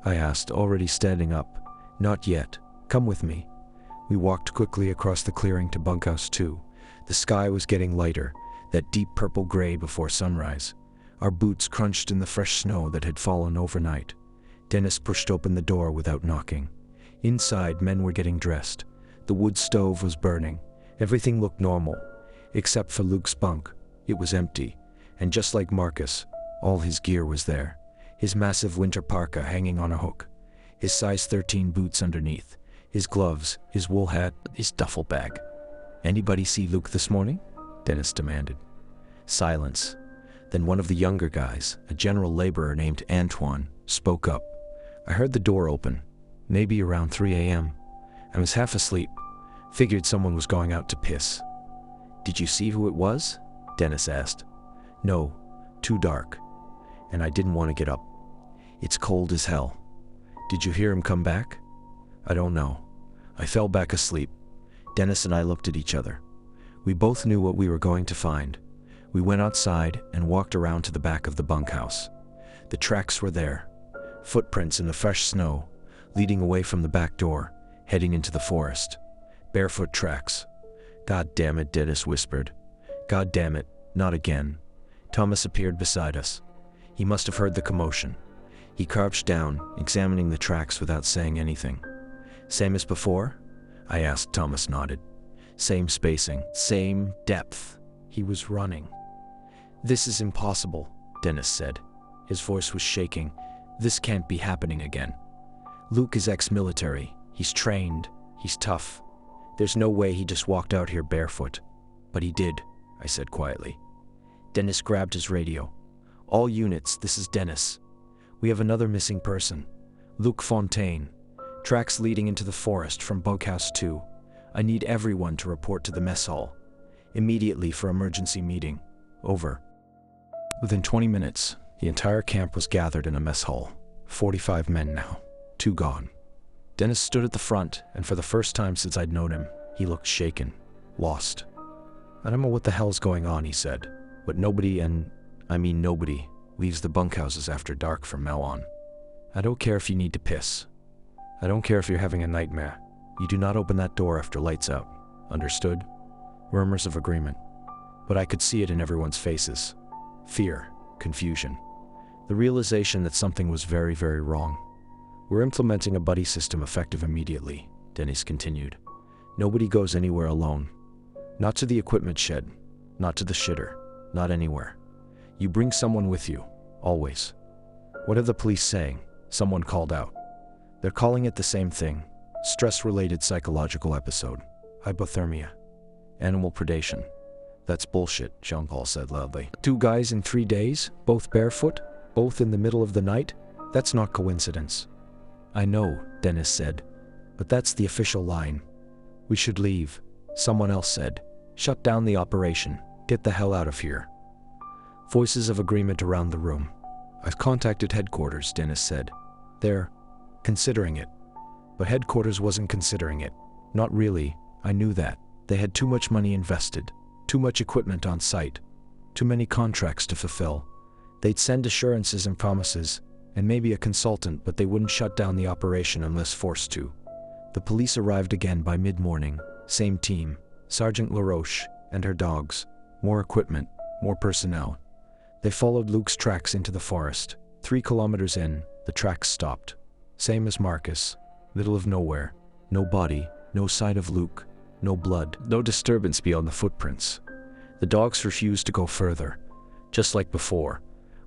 I asked, already standing up. "Not yet. Come with me." We walked quickly across the clearing to bunkhouse 2. The sky was getting lighter, that deep purple gray before sunrise. Our boots crunched in the fresh snow that had fallen overnight. Dennis pushed open the door without knocking. Inside, men were getting dressed. The wood stove was burning. Everything looked normal, except for Luc's bunk. It was empty, and just like Marcus, all his gear was there. His massive winter parka hanging on a hook, his size 13 boots underneath, his gloves, his wool hat, his duffel bag. "Anybody see Luc this morning?" Dennis demanded. Silence. Then one of the younger guys, a general laborer named Antoine, spoke up. "I heard the door open, maybe around 3 a.m. I was half asleep. Figured someone was going out to piss." "Did you see who it was?" Dennis asked. "No, too dark. And I didn't want to get up. It's cold as hell." "Did you hear him come back?" "I don't know. I fell back asleep." Dennis and I looked at each other. We both knew what we were going to find. We went outside and walked around to the back of the bunkhouse. The tracks were there. Footprints in the fresh snow, leading away from the back door, heading into the forest. Barefoot tracks. "God damn it," Dennis whispered. "God damn it, not again." Thomas appeared beside us. He must have heard the commotion. He crouched down, examining the tracks without saying anything. "Same as before?" I asked. Thomas nodded. "Same spacing, same depth." He was running. "This is impossible," Dennis said. His voice was shaking. "This can't be happening again. Luc is ex-military. He's trained. He's tough. There's no way he just walked out here barefoot." "But he did," I said quietly. Dennis grabbed his radio. "All units, this is Dennis. We have another missing person. Luc Fontaine. Tracks leading into the forest from bunkhouse 2. I need everyone to report to the mess hall. Immediately for emergency meeting. Over." Within 20 minutes, the entire camp was gathered in a mess hall. 45 men now. 2 gone. Dennis stood at the front, and for the first time since I'd known him, he looked shaken, lost. "I don't know what the hell's going on," he said, "but nobody, and I mean nobody, leaves the bunkhouses after dark from now on. I don't care if you need to piss. I don't care if you're having a nightmare. You do not open that door after lights out. Understood?" Murmurs of agreement. But I could see it in everyone's faces. Fear, confusion. The realization that something was very, very wrong. "We're implementing a buddy system effective immediately," Dennis continued. "Nobody goes anywhere alone. Not to the equipment shed, not to the shitter, not anywhere. You bring someone with you, always." "What are the police saying?" Someone called out. "They're calling it the same thing. Stress-related psychological episode. Hypothermia. Animal predation." "That's bullshit," Jean-Paul said loudly. 2 guys in 3 days, both barefoot, both in the middle of the night? That's not coincidence." "I know," Dennis said, "but that's the official line. We should leave." Someone else said, "Shut down the operation. Get the hell out of here." Voices of agreement around the room. "I've contacted headquarters," Dennis said. They're considering it. But headquarters wasn't considering it. Not really, I knew that. They had too much money invested, too much equipment on site, too many contracts to fulfill. They'd send assurances and promises, and maybe a consultant, but they wouldn't shut down the operation unless forced to. The police arrived again by mid-morning. Same team, Sergeant LaRoche and her dogs. More equipment, more personnel. They followed Luke's tracks into the forest. 3 kilometers in, the tracks stopped. Same as Marcus. Middle of nowhere. No body, no sign of Luke, no blood, no disturbance beyond the footprints. The dogs refused to go further. Just like before,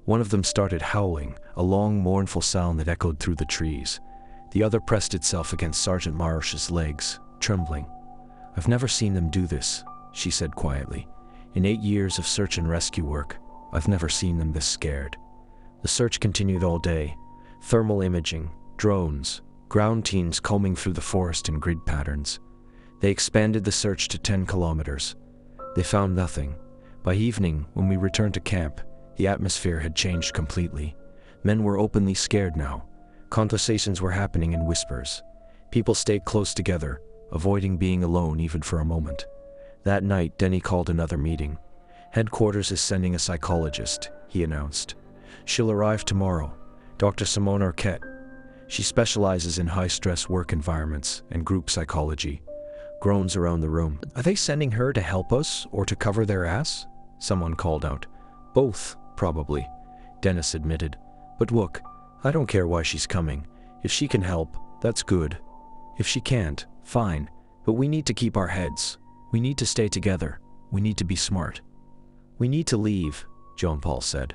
one of them started howling, a long, mournful sound that echoed through the trees. The other pressed itself against Sergeant Maroche's legs, trembling. "I've never seen them do this," she said quietly. "In 8 years of search and rescue work, I've never seen them this scared." The search continued all day. Thermal imaging, drones, ground teams combing through the forest in grid patterns. They expanded the search to 10 kilometers. They found nothing. By evening, when we returned to camp, the atmosphere had changed completely. Men were openly scared now. Conversations were happening in whispers. People stayed close together, avoiding being alone even for a moment. That night, Denny called another meeting. "Headquarters is sending a psychologist," he announced. "She'll arrive tomorrow, Dr. Simone Arquette. She specializes in high-stress work environments and group psychology." Groans around the room. "Are they sending her to help us or to cover their ass?" someone called out. "Both, probably," Dennis admitted. "But look, I don't care why she's coming. If she can help, that's good. If she can't, fine. But we need to keep our heads. We need to stay together. We need to be smart." "We need to leave," John Paul said.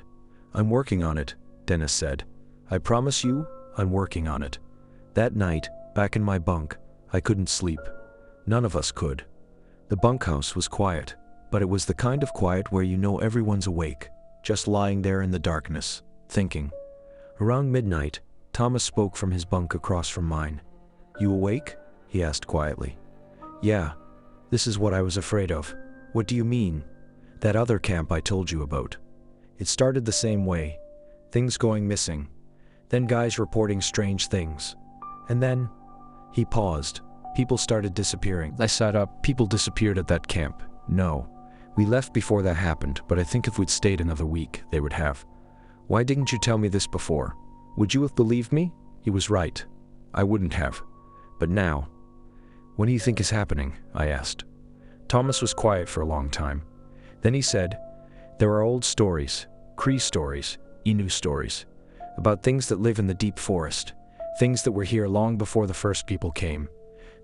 "I'm working on it," Dennis said. "I promise you, I'm working on it." That night, back in my bunk, I couldn't sleep. None of us could. The bunkhouse was quiet, but it was the kind of quiet where you know everyone's awake, just lying there in the darkness, thinking. Around midnight, Thomas spoke from his bunk across from mine. "You awake?" he asked quietly. "Yeah. This is what I was afraid of." "What do you mean?" "That other camp I told you about. It started the same way. Things going missing. Then guys reporting strange things. And then..." He paused. "People started disappearing." I sat up. "People disappeared at that camp." "No. We left before that happened, but I think if we'd stayed another week, they would have." "Why didn't you tell me this before? Would you have believed me?" He was right. I wouldn't have. But now... "What do you think is happening?" I asked. Thomas was quiet for a long time. Then he said, "There are old stories, Cree stories, Innu stories, about things that live in the deep forest, things that were here long before the first people came,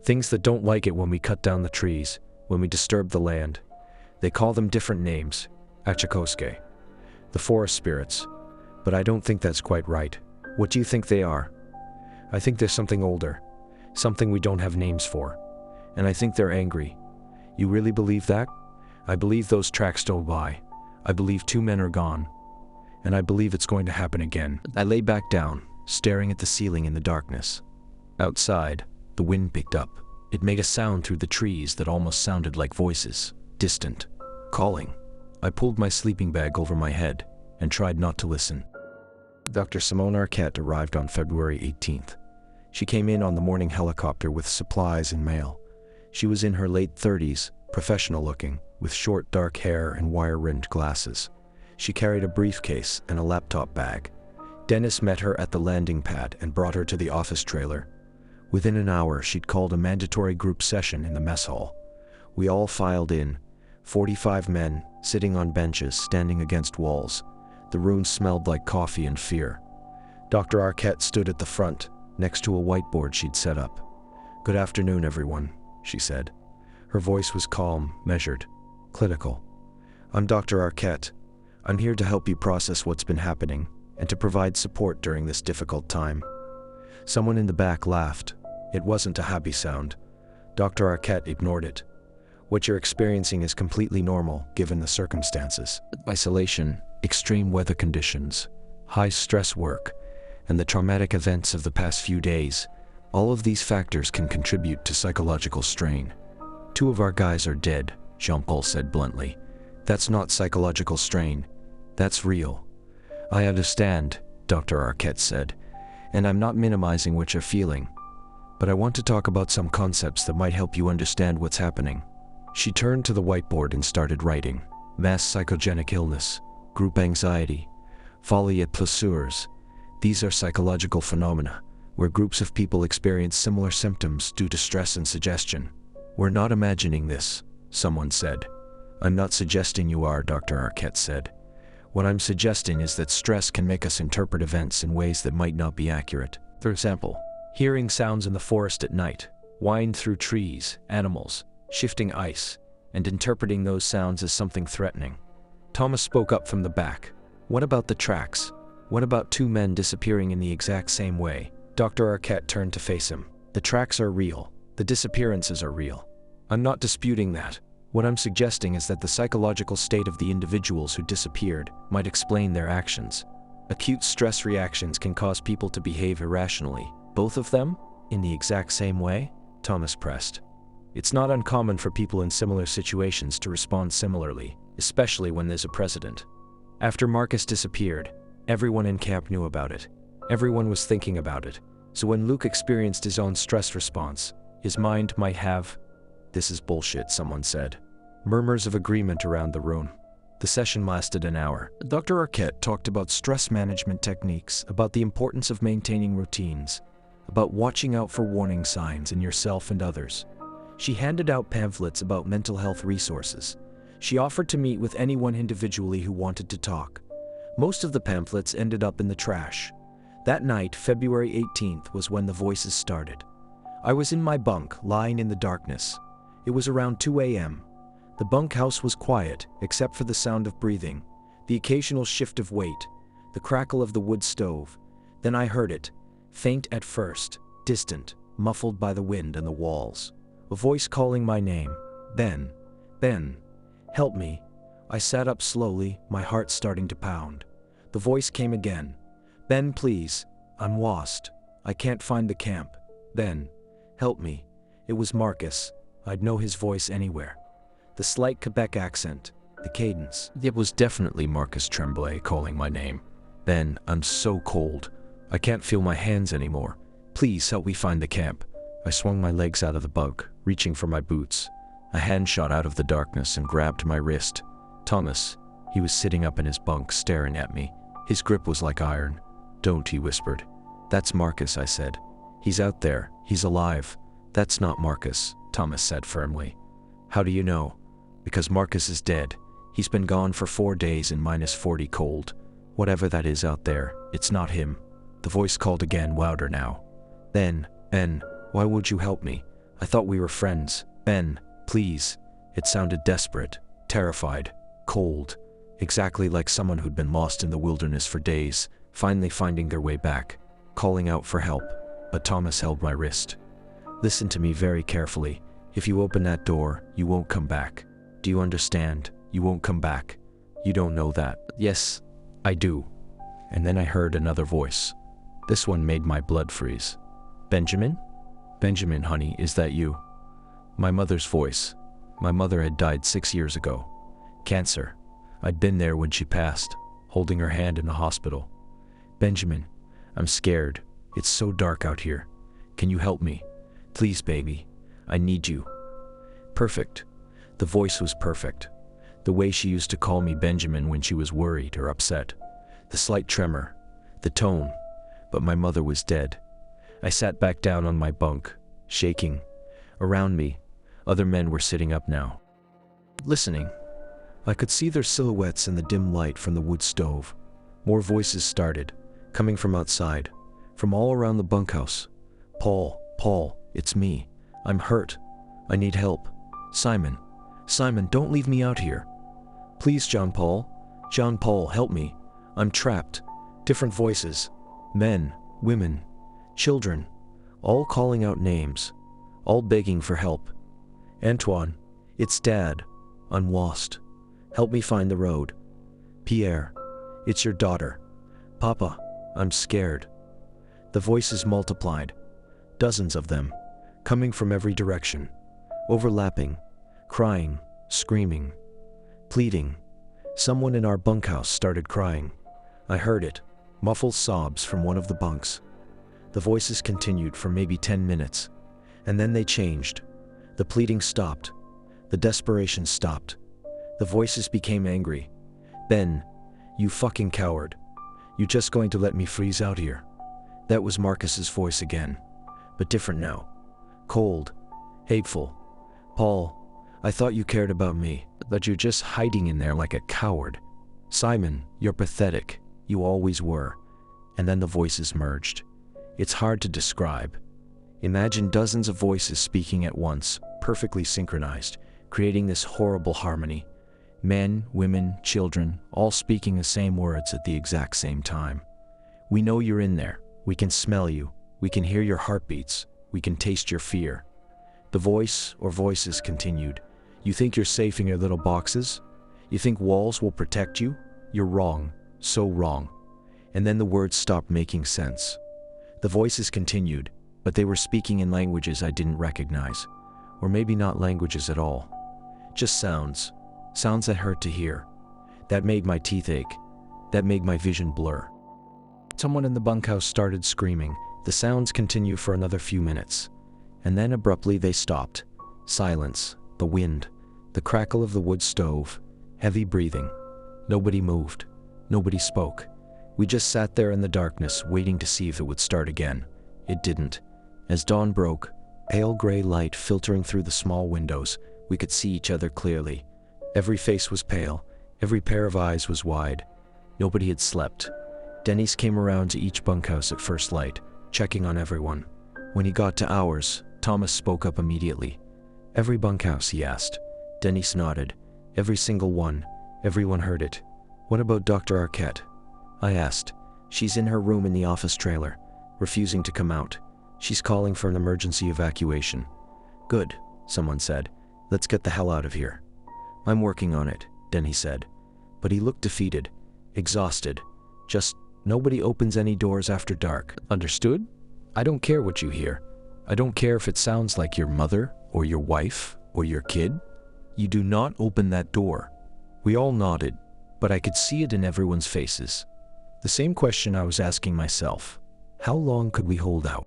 things that don't like it when we cut down the trees, when we disturb the land. They call them different names, Achakoske, the forest spirits. But I don't think that's quite right. What do you think they are?" "I think there's something older, something we don't have names for. And I think they're angry." "You really believe that?" "I believe those tracks don't lie. I believe 2 men are gone. And I believe it's going to happen again." I lay back down, staring at the ceiling in the darkness. Outside, the wind picked up. It made a sound through the trees that almost sounded like voices, distant, calling. I pulled my sleeping bag over my head and tried not to listen. Dr. Simone Arquette arrived on February 18th. She came in on the morning helicopter with supplies and mail. She was in her late 30s, professional-looking, with short dark hair and wire-rimmed glasses. She carried a briefcase and a laptop bag. Dennis met her at the landing pad and brought her to the office trailer. Within an hour, she'd called a mandatory group session in the mess hall. We all filed in, 45 men, sitting on benches, standing against walls. The room smelled like coffee and fear. Dr. Arquette stood at the front, next to a whiteboard she'd set up. "Good afternoon, everyone," she said. Her voice was calm, measured, clinical. "I'm Dr. Arquette. I'm here to help you process what's been happening and to provide support during this difficult time." Someone in the back laughed. It wasn't a happy sound. Dr. Arquette ignored it. "What you're experiencing is completely normal, given the circumstances. Isolation, extreme weather conditions, high-stress work, and the traumatic events of the past few days. All of these factors can contribute to psychological strain. 2 of our guys are dead," Jean-Paul said bluntly. "That's not psychological strain. That's real." "I understand," Dr. Arquette said. And I'm not minimizing what you're feeling, but I want to talk about some concepts that might help you understand what's happening. She turned to the whiteboard and started writing. Mass psychogenic illness, group anxiety, folie et pleursures. These are psychological phenomena where groups of people experience similar symptoms due to stress and suggestion. We're not imagining this, someone said. I'm not suggesting you are, Dr. Arquette said. What I'm suggesting is that stress can make us interpret events in ways that might not be accurate. For example, hearing sounds in the forest at night, wind through trees, animals, shifting ice, and interpreting those sounds as something threatening. Thomas spoke up from the back. What about the tracks? What about two men disappearing in the exact same way? Dr. Arquette turned to face him. The tracks are real. The disappearances are real. I'm not disputing that. What I'm suggesting is that the psychological state of the individuals who disappeared might explain their actions. Acute stress reactions can cause people to behave irrationally. Both of them? In the exact same way? Thomas pressed. It's not uncommon for people in similar situations to respond similarly, especially when there's a precedent. After Marcus disappeared, everyone in camp knew about it. Everyone was thinking about it. So when Luke experienced his own stress response, his mind might have... This is bullshit, someone said. Murmurs of agreement around the room. The session lasted an hour. Dr. Arquette talked about stress management techniques, about the importance of maintaining routines, about watching out for warning signs in yourself and others. She handed out pamphlets about mental health resources. She offered to meet with anyone individually who wanted to talk. Most of the pamphlets ended up in the trash. That night, February 18th, was when the voices started. I was in my bunk, lying in the darkness. It was around 2 a.m. The bunkhouse was quiet, except for the sound of breathing, the occasional shift of weight, the crackle of the wood stove. Then I heard it, faint at first, distant, muffled by the wind and the walls. A voice calling my name. Ben. Ben. Help me. I sat up slowly, my heart starting to pound. The voice came again. Ben, please. I'm lost. I can't find the camp. Ben. Help me. It was Marcus. I'd know his voice anywhere. The slight Quebec accent, the cadence. It was definitely Marcus Tremblay calling my name. Ben, I'm so cold. I can't feel my hands anymore. Please help me find the camp. I swung my legs out of the bunk, reaching for my boots. A hand shot out of the darkness and grabbed my wrist. Thomas. He was sitting up in his bunk, staring at me. His grip was like iron. Don't, he whispered. That's Marcus, I said. He's out there. He's alive. That's not Marcus, Thomas said firmly. How do you know? Because Marcus is dead. He's been gone for 4 days in -40 cold. Whatever that is out there, it's not him. The voice called again, louder now. Ben, why would you help me? I thought we were friends. Ben, please. It sounded desperate, terrified, cold, exactly like someone who'd been lost in the wilderness for days, finally finding their way back, calling out for help. But Thomas held my wrist. Listen to me very carefully. If you open that door, you won't come back. Do you understand? You won't come back. You don't know that. Yes, I do. And then I heard another voice. This one made my blood freeze. Benjamin? Benjamin, honey, is that you? My mother's voice. My mother had died 6 years ago. Cancer. I'd been there when she passed, holding her hand in the hospital. Benjamin, I'm scared. It's so dark out here. Can you help me? Please, baby. I need you. Perfect. The voice was perfect. The way she used to call me Benjamin when she was worried or upset. The slight tremor. The tone. But my mother was dead. I sat back down on my bunk, shaking. Around me, other men were sitting up now, listening. I could see their silhouettes in the dim light from the wood stove. More voices started, coming from outside, from all around the bunkhouse. Paul, it's me. I'm hurt. I need help. Simon, don't leave me out here. Please, John Paul, help me. I'm trapped. Different voices. Men, women, children, all calling out names, all begging for help. Antoine, it's Dad. I'm lost. Help me find the road. Pierre, it's your daughter. Papa, I'm scared. The voices multiplied, dozens of them, coming from every direction, overlapping, crying, screaming, pleading. Someone in our bunkhouse started crying. I heard it, muffled sobs from one of the bunks. The voices continued for maybe 10 minutes, and then they changed. The pleading stopped. The desperation stopped. The voices became angry. "Ben, you fucking coward. You just going to let me freeze out here?" That was Marcus's voice again, but different now. Cold, hateful. "Paul, I thought you cared about me, but you're just hiding in there like a coward. Simon, you're pathetic. You always were." And then the voices merged. It's hard to describe. Imagine dozens of voices speaking at once, perfectly synchronized, creating this horrible harmony. Men, women, children, all speaking the same words at the exact same time. "We know you're in there. We can smell you. We can hear your heartbeats. We can taste your fear." The voice or voices continued. "You think you're safe in your little boxes? You think walls will protect you? You're wrong. So wrong." And then the words stopped making sense. The voices continued, but they were speaking in languages I didn't recognize. Or maybe not languages at all. Just sounds. Sounds that hurt to hear. That made my teeth ache. That made my vision blur. Someone in the bunkhouse started screaming. The sounds continued for another few minutes. And then abruptly they stopped. Silence. The wind. The crackle of the wood stove. Heavy breathing. Nobody moved. Nobody spoke. We just sat there in the darkness, waiting to see if it would start again. It didn't. As dawn broke, pale gray light filtering through the small windows, we could see each other clearly. Every face was pale. Every pair of eyes was wide. Nobody had slept. Dennis came around to each bunkhouse at first light, checking on everyone. When he got to ours, Thomas spoke up immediately. "Every bunkhouse?" he asked. Dennis nodded. "Every single one. Everyone heard it." "What about Dr. Arquette?" I asked. "She's in her room in the office trailer, refusing to come out. She's calling for an emergency evacuation." "Good," someone said. "Let's get the hell out of here." "I'm working on it," Denny said. But he looked defeated, exhausted. "Just nobody opens any doors after dark. Understood? I don't care what you hear. I don't care if it sounds like your mother, or your wife, or your kid. You do not open that door." We all nodded, but I could see it in everyone's faces. The same question I was asking myself. How long could we hold out?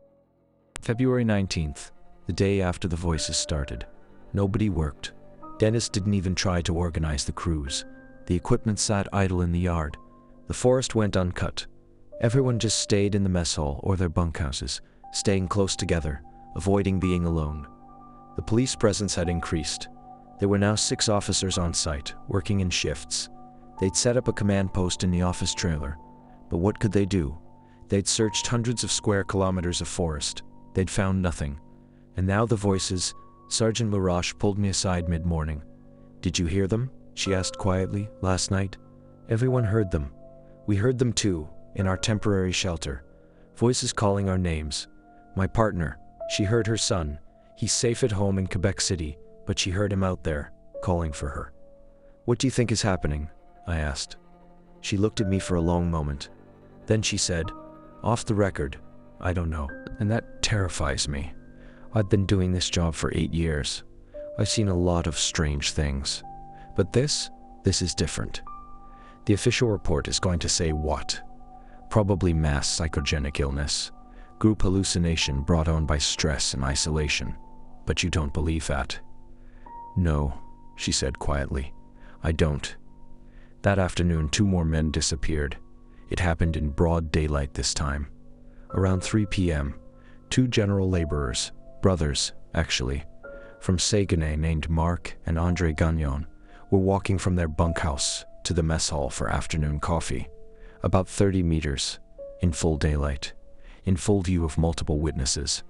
February 19th, the day after the voices started. Nobody worked. Dennis didn't even try to organize the crews. The equipment sat idle in the yard. The forest went uncut. Everyone just stayed in the mess hall or their bunkhouses, staying close together, avoiding being alone. The police presence had increased. There were now 6 officers on site, working in shifts. They'd set up a command post in the office trailer. But what could they do? They'd searched hundreds of square kilometers of forest. They'd found nothing. And now the voices. Sergeant LaRoche pulled me aside mid-morning. "Did you hear them?" she asked quietly. "Last night?" "Everyone heard them. We heard them too, in our temporary shelter. Voices calling our names. My partner, she heard her son. He's safe at home in Quebec City, but she heard him out there, calling for her." "What do you think is happening?" I asked. She looked at me for a long moment. Then she said, "Off the record, I don't know." And that terrifies me. I've been doing this job for 8 years. I've seen a lot of strange things. But this is different. The official report is going to say what? Probably mass psychogenic illness. Group hallucination brought on by stress and isolation. But you don't believe that? "No," she said quietly. "I don't." That afternoon, 2 more men disappeared. It happened in broad daylight this time. Around 3 p.m., 2 general laborers, brothers, actually, from Saguenay named Marc and Andre Gagnon, were walking from their bunkhouse to the mess hall for afternoon coffee. About 30 meters, in full daylight, in full view of multiple witnesses.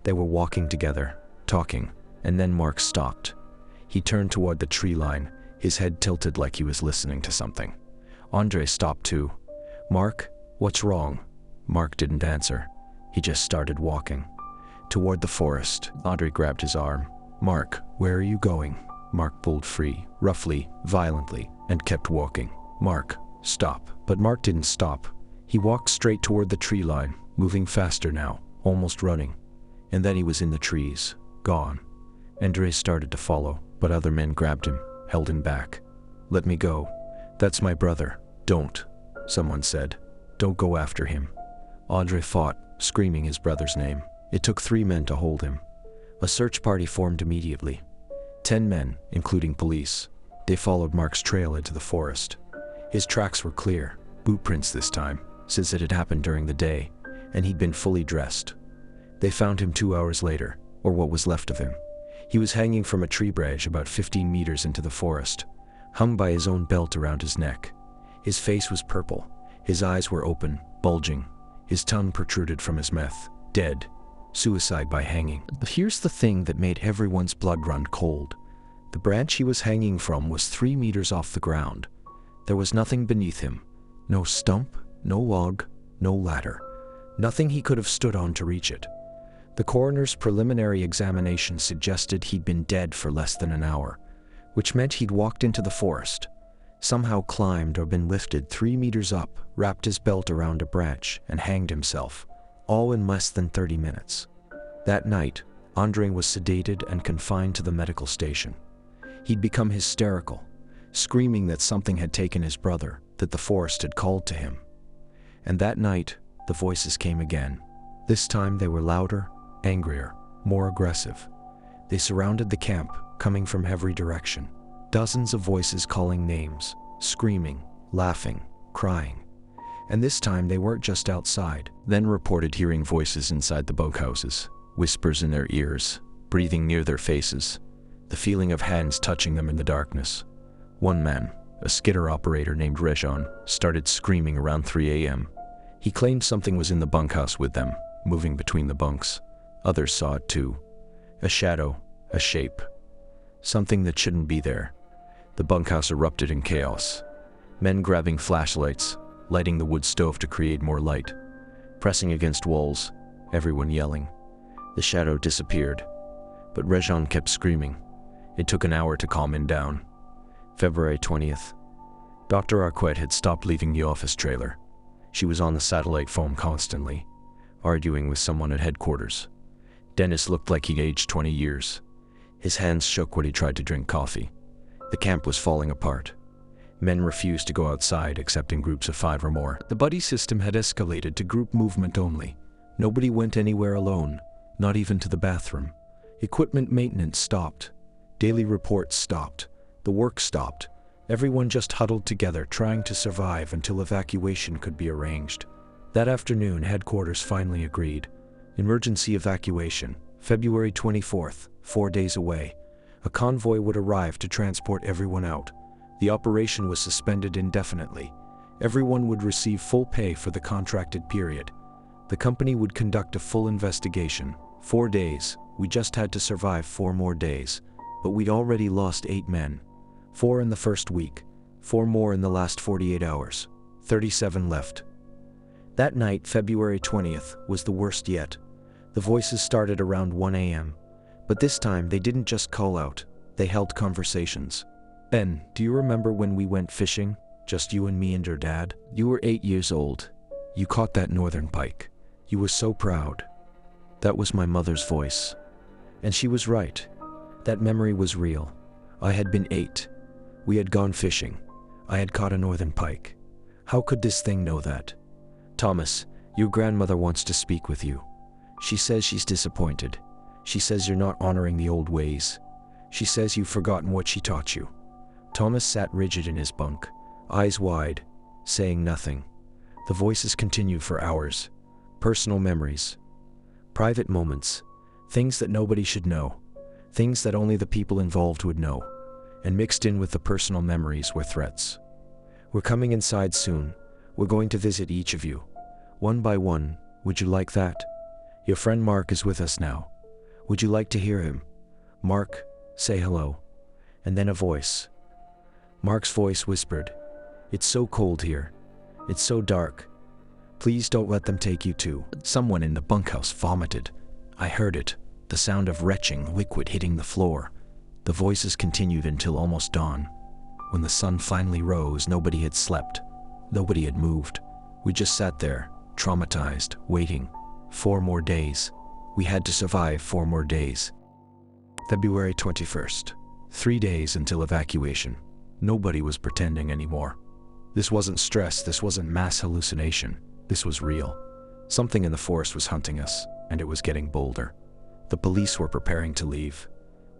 They were walking together, talking, and then Marc stopped. He turned toward the tree line, his head tilted like he was listening to something. Andre stopped too. "Marc, what's wrong?" Marc didn't answer. He just started walking. Toward the forest. Andre grabbed his arm. "Marc, where are you going?" Marc pulled free, roughly, violently, and kept walking. "Marc, stop." But Marc didn't stop. He walked straight toward the tree line, moving faster now, almost running. And then he was in the trees, gone. Andre started to follow, but other men grabbed him, held him back. "Let me go. That's my brother. Don't," someone said. "Don't go after him." Andre fought, screaming his brother's name. It took 3 men to hold him. A search party formed immediately. 10 men, including police. They followed Mark's trail into the forest. His tracks were clear, boot prints this time, since it had happened during the day, and he'd been fully dressed. They found him 2 hours later, or what was left of him. He was hanging from a tree branch about 15 meters into the forest, hung by his own belt around his neck. His face was purple, his eyes were open, bulging, his tongue protruded from his mouth. Dead. Suicide by hanging. But here's the thing that made everyone's blood run cold. The branch he was hanging from was 3 meters off the ground. There was nothing beneath him. No stump, no log, no ladder. Nothing he could have stood on to reach it. The coroner's preliminary examination suggested he'd been dead for less than an hour, which meant he'd walked into the forest, somehow climbed or been lifted 3 meters up, wrapped his belt around a branch, and hanged himself, all in less than 30 minutes. That night, Andre was sedated and confined to the medical station. He'd become hysterical, screaming that something had taken his brother, that the forest had called to him. And that night, the voices came again. This time they were louder, angrier, more aggressive. They surrounded the camp, coming from every direction. Dozens of voices calling names, screaming, laughing, crying. And this time they weren't just outside. Then reported hearing voices inside the bunkhouses, whispers in their ears, breathing near their faces, the feeling of hands touching them in the darkness. One man, a skidder operator named Rejon, started screaming around 3 a.m. He claimed something was in the bunkhouse with them, moving between the bunks. Others saw it too. A shadow, a shape. Something that shouldn't be there. The bunkhouse erupted in chaos. Men grabbing flashlights, lighting the wood stove to create more light. Pressing against walls, everyone yelling. The shadow disappeared, but Rejon kept screaming. It took an hour to calm him down. February 20th. Dr. Arquette had stopped leaving the office trailer. She was on the satellite phone constantly, arguing with someone at headquarters. Dennis looked like he'd aged 20 years. His hands shook when he tried to drink coffee. The camp was falling apart. Men refused to go outside except in groups of 5 or more. The buddy system had escalated to group movement only. Nobody went anywhere alone, not even to the bathroom. Equipment maintenance stopped. Daily reports stopped. The work stopped. Everyone just huddled together, trying to survive until evacuation could be arranged. That afternoon, headquarters finally agreed. Emergency evacuation, February 24th, 4 days away. A convoy would arrive to transport everyone out. The operation was suspended indefinitely. Everyone would receive full pay for the contracted period. The company would conduct a full investigation. 4 days. We just had to survive 4 more days. But we'd already lost 8 men. 4 in the first week. 4 more in the last 48 hours. 37 left. That night, February 20th, was the worst yet. The voices started around 1 a.m. But this time, they didn't just call out. They held conversations. Ben, do you remember when we went fishing? Just you and me and your dad? You were 8 years old. You caught that northern pike. You were so proud. That was my mother's voice. And she was right. That memory was real. I had been 8. We had gone fishing. I had caught a northern pike. How could this thing know that? Thomas, your grandmother wants to speak with you. She says she's disappointed. She says you're not honoring the old ways. She says you've forgotten what she taught you. Thomas sat rigid in his bunk, eyes wide, saying nothing. The voices continued for hours. Personal memories. Private moments. Things that nobody should know. Things that only the people involved would know. And mixed in with the personal memories were threats. We're coming inside soon. We're going to visit each of you. One by one. Would you like that? Your friend Mark is with us now. Would you like to hear him? Mark, say hello. And then a voice. Mark's voice whispered, "It's so cold here. It's so dark. Please don't let them take you too." Someone in the bunkhouse vomited. I heard it, the sound of retching liquid hitting the floor. The voices continued until almost dawn. When the sun finally rose, nobody had slept. Nobody had moved. We just sat there, traumatized, waiting. 4 more days. We had to survive 4 more days. February 21st. 3 days until evacuation. Nobody was pretending anymore. This wasn't stress, this wasn't mass hallucination. This was real. Something in the forest was hunting us, and it was getting bolder. The police were preparing to leave.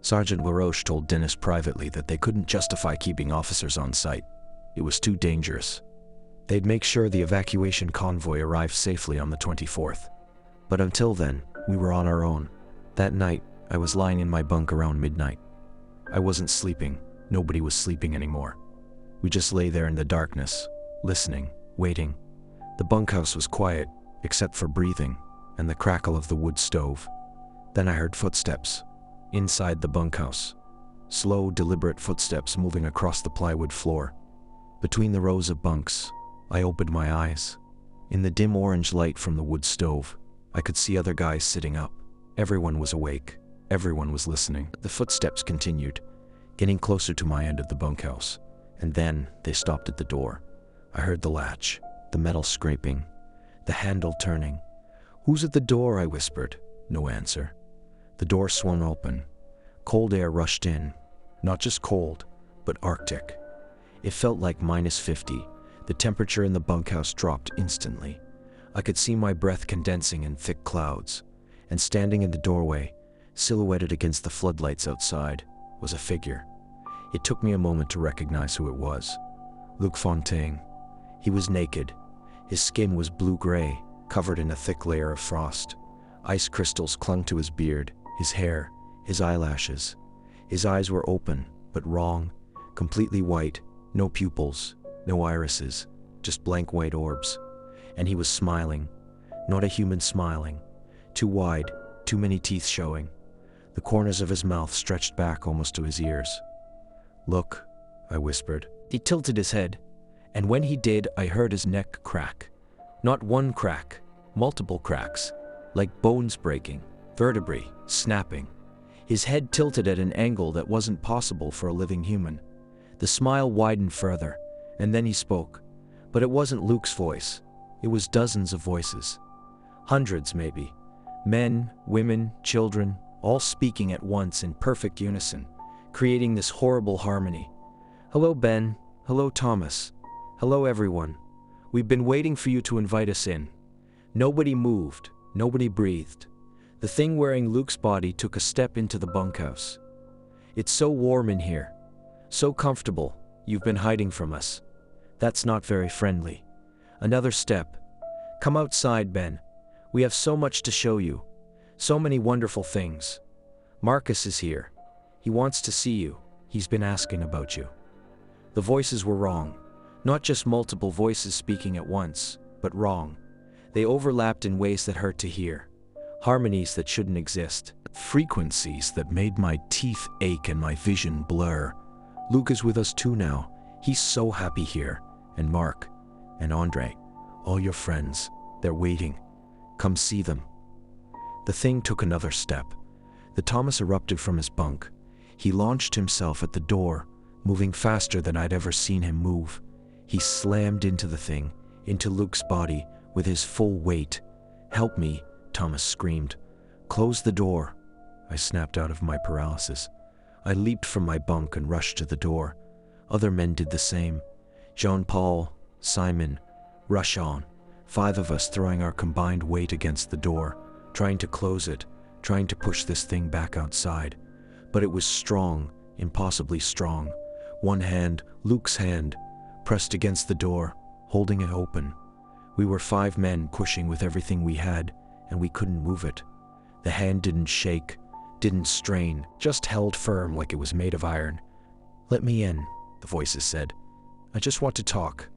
Sergeant LaRoche told Dennis privately that they couldn't justify keeping officers on site. It was too dangerous. They'd make sure the evacuation convoy arrived safely on the 24th. But until then, we were on our own. That night, I was lying in my bunk around midnight. I wasn't sleeping. Nobody was sleeping anymore. We just lay there in the darkness, listening, waiting. The bunkhouse was quiet, except for breathing and the crackle of the wood stove. Then I heard footsteps inside the bunkhouse. Slow, deliberate footsteps moving across the plywood floor. Between the rows of bunks, I opened my eyes. In the dim orange light from the wood stove, I could see other guys sitting up. Everyone was awake. Everyone was listening. The footsteps continued, getting closer to my end of the bunkhouse, and then they stopped at the door. I heard the latch, the metal scraping, the handle turning. "Who's at the door?" I whispered. No answer. The door swung open. Cold air rushed in. Not just cold, but Arctic. It felt like -50. The temperature in the bunkhouse dropped instantly. I could see my breath condensing in thick clouds, and standing in the doorway, silhouetted against the floodlights outside, was a figure. It took me a moment to recognize who it was. Luc Fontaine. He was naked. His skin was blue-gray, covered in a thick layer of frost. Ice crystals clung to his beard, his hair, his eyelashes. His eyes were open, but wrong, completely white, no pupils, no irises, just blank white orbs. And he was smiling. Not a human smiling. Too wide, too many teeth showing. The corners of his mouth stretched back almost to his ears. "Look," I whispered. He tilted his head, and when he did, I heard his neck crack. Not one crack, multiple cracks, like bones breaking, vertebrae snapping. His head tilted at an angle that wasn't possible for a living human. The smile widened further, and then he spoke. But it wasn't Luke's voice. It was dozens of voices. Hundreds, maybe. Men, women, children, all speaking at once in perfect unison, creating this horrible harmony. "Hello, Ben. Hello, Thomas. Hello, everyone. We've been waiting for you to invite us in." Nobody moved. Nobody breathed. The thing wearing Luke's body took a step into the bunkhouse. "It's so warm in here. So comfortable. You've been hiding from us. That's not very friendly." Another step. "Come outside, Ben. We have so much to show you. So many wonderful things. Marcus is here. He wants to see you. He's been asking about you." The voices were wrong. Not just multiple voices speaking at once, but wrong. They overlapped in ways that hurt to hear. Harmonies that shouldn't exist. Frequencies that made my teeth ache and my vision blur. "Luke is with us too now. He's so happy here. And Mark. And Andre. All your friends. They're waiting. Come see them." The thing took another step. The Thomas erupted from his bunk. He launched himself at the door, moving faster than I'd ever seen him move. He slammed into the thing, into Luke's body, with his full weight. "Help me," Thomas screamed. "Close the door." I snapped out of my paralysis. I leaped from my bunk and rushed to the door. Other men did the same. Jean-Paul, Simon, rush on. 5 of us throwing our combined weight against the door, trying to close it, trying to push this thing back outside. But it was strong, impossibly strong. One hand, Luke's hand, pressed against the door, holding it open. We were 5 men pushing with everything we had, and we couldn't move it. The hand didn't shake, didn't strain, just held firm like it was made of iron. "Let me in," the voices said. "I just want to talk.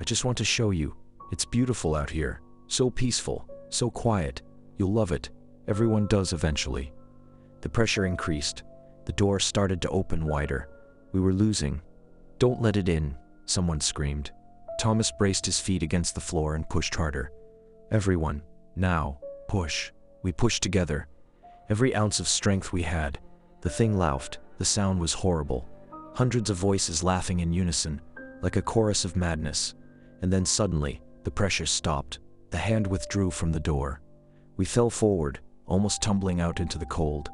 I just want to show you. It's beautiful out here. So peaceful, so quiet. You'll love it. Everyone does eventually." The pressure increased. The door started to open wider. We were losing. "Don't let it in," someone screamed. Thomas braced his feet against the floor and pushed harder. "Everyone, now, push." We pushed together. Every ounce of strength we had. The thing laughed. The sound was horrible. Hundreds of voices laughing in unison, like a chorus of madness. And then suddenly, the pressure stopped. The hand withdrew from the door. We fell forward, almost tumbling out into the cold.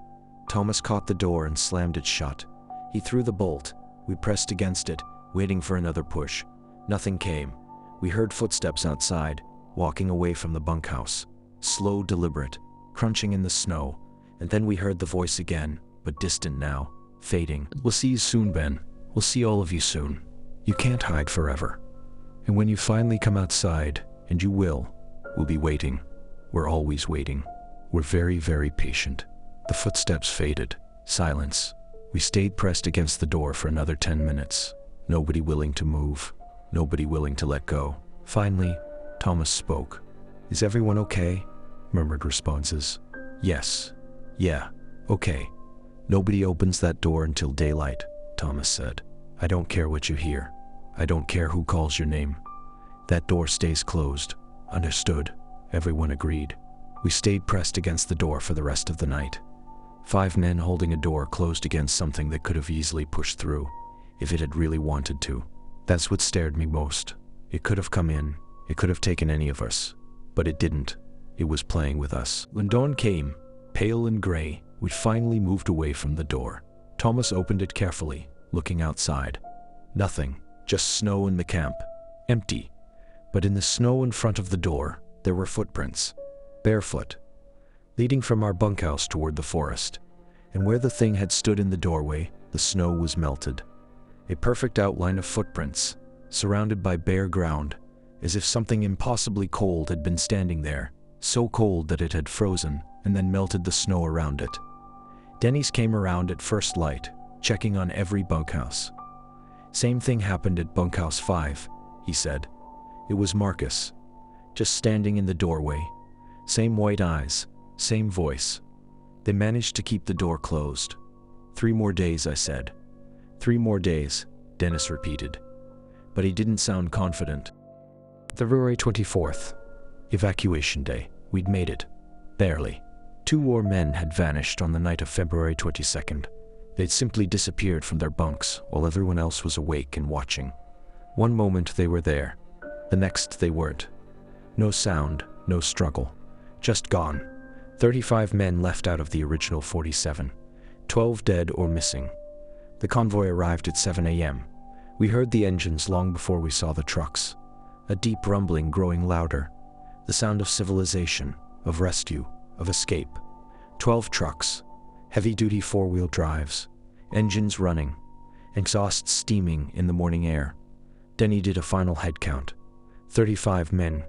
Thomas caught the door and slammed it shut. He threw the bolt. We pressed against it, waiting for another push. Nothing came. We heard footsteps outside. walking away from the bunkhouse, slow, deliberate, crunching in the snow, and then we heard the voice again, but distant now, fading. We'll see you soon, Ben. We'll see all of you soon. You can't hide forever. And when you finally come outside, and you will, we'll be waiting. We're always waiting. We're very, very patient. The footsteps faded. Silence. We stayed pressed against the door for another 10 minutes. Nobody willing to move. Nobody willing to let go. Finally, Thomas spoke. "Is everyone okay?" murmured responses. "Yes. Yeah. Okay." "Nobody opens that door until daylight," Thomas said. "I don't care what you hear. I don't care who calls your name. That door stays closed." "Understood," everyone agreed. We stayed pressed against the door for the rest of the night. 5 men holding a door closed against something that could have easily pushed through, if it had really wanted to. That's what scared me most. It could have come in, it could have taken any of us, but it didn't. It was playing with us. When dawn came, pale and gray, we finally moved away from the door. Thomas opened it carefully, looking outside. Nothing, just snow in the camp. Empty. But in the snow in front of the door, there were footprints. Barefoot. Leading from our bunkhouse toward the forest. And where the thing had stood in the doorway, the snow was melted. A perfect outline of footprints, surrounded by bare ground, as if something impossibly cold had been standing there, so cold that it had frozen and then melted the snow around it. Denny's came around at first light, checking on every bunkhouse. "Same thing happened at bunkhouse 5, he said. It was Marcus, just standing in the doorway. Same white eyes, same voice. They managed to keep the door closed." 3 more days, I said. 3 more days, Dennis repeated. But he didn't sound confident. February 24th. Evacuation day. We'd made it. Barely. 2 more men had vanished on the night of February 22nd. They'd simply disappeared from their bunks while everyone else was awake and watching. One moment they were there. The next they weren't. No sound, no struggle. Just gone. 35 men left out of the original 47. 12 dead or missing. The convoy arrived at 7 a.m. We heard the engines long before we saw the trucks. A deep rumbling growing louder. The sound of civilization, of rescue, of escape. 12 trucks. Heavy-duty 4-wheel drives. Engines running. Exhausts steaming in the morning air. Denny did a final head count. 35 men.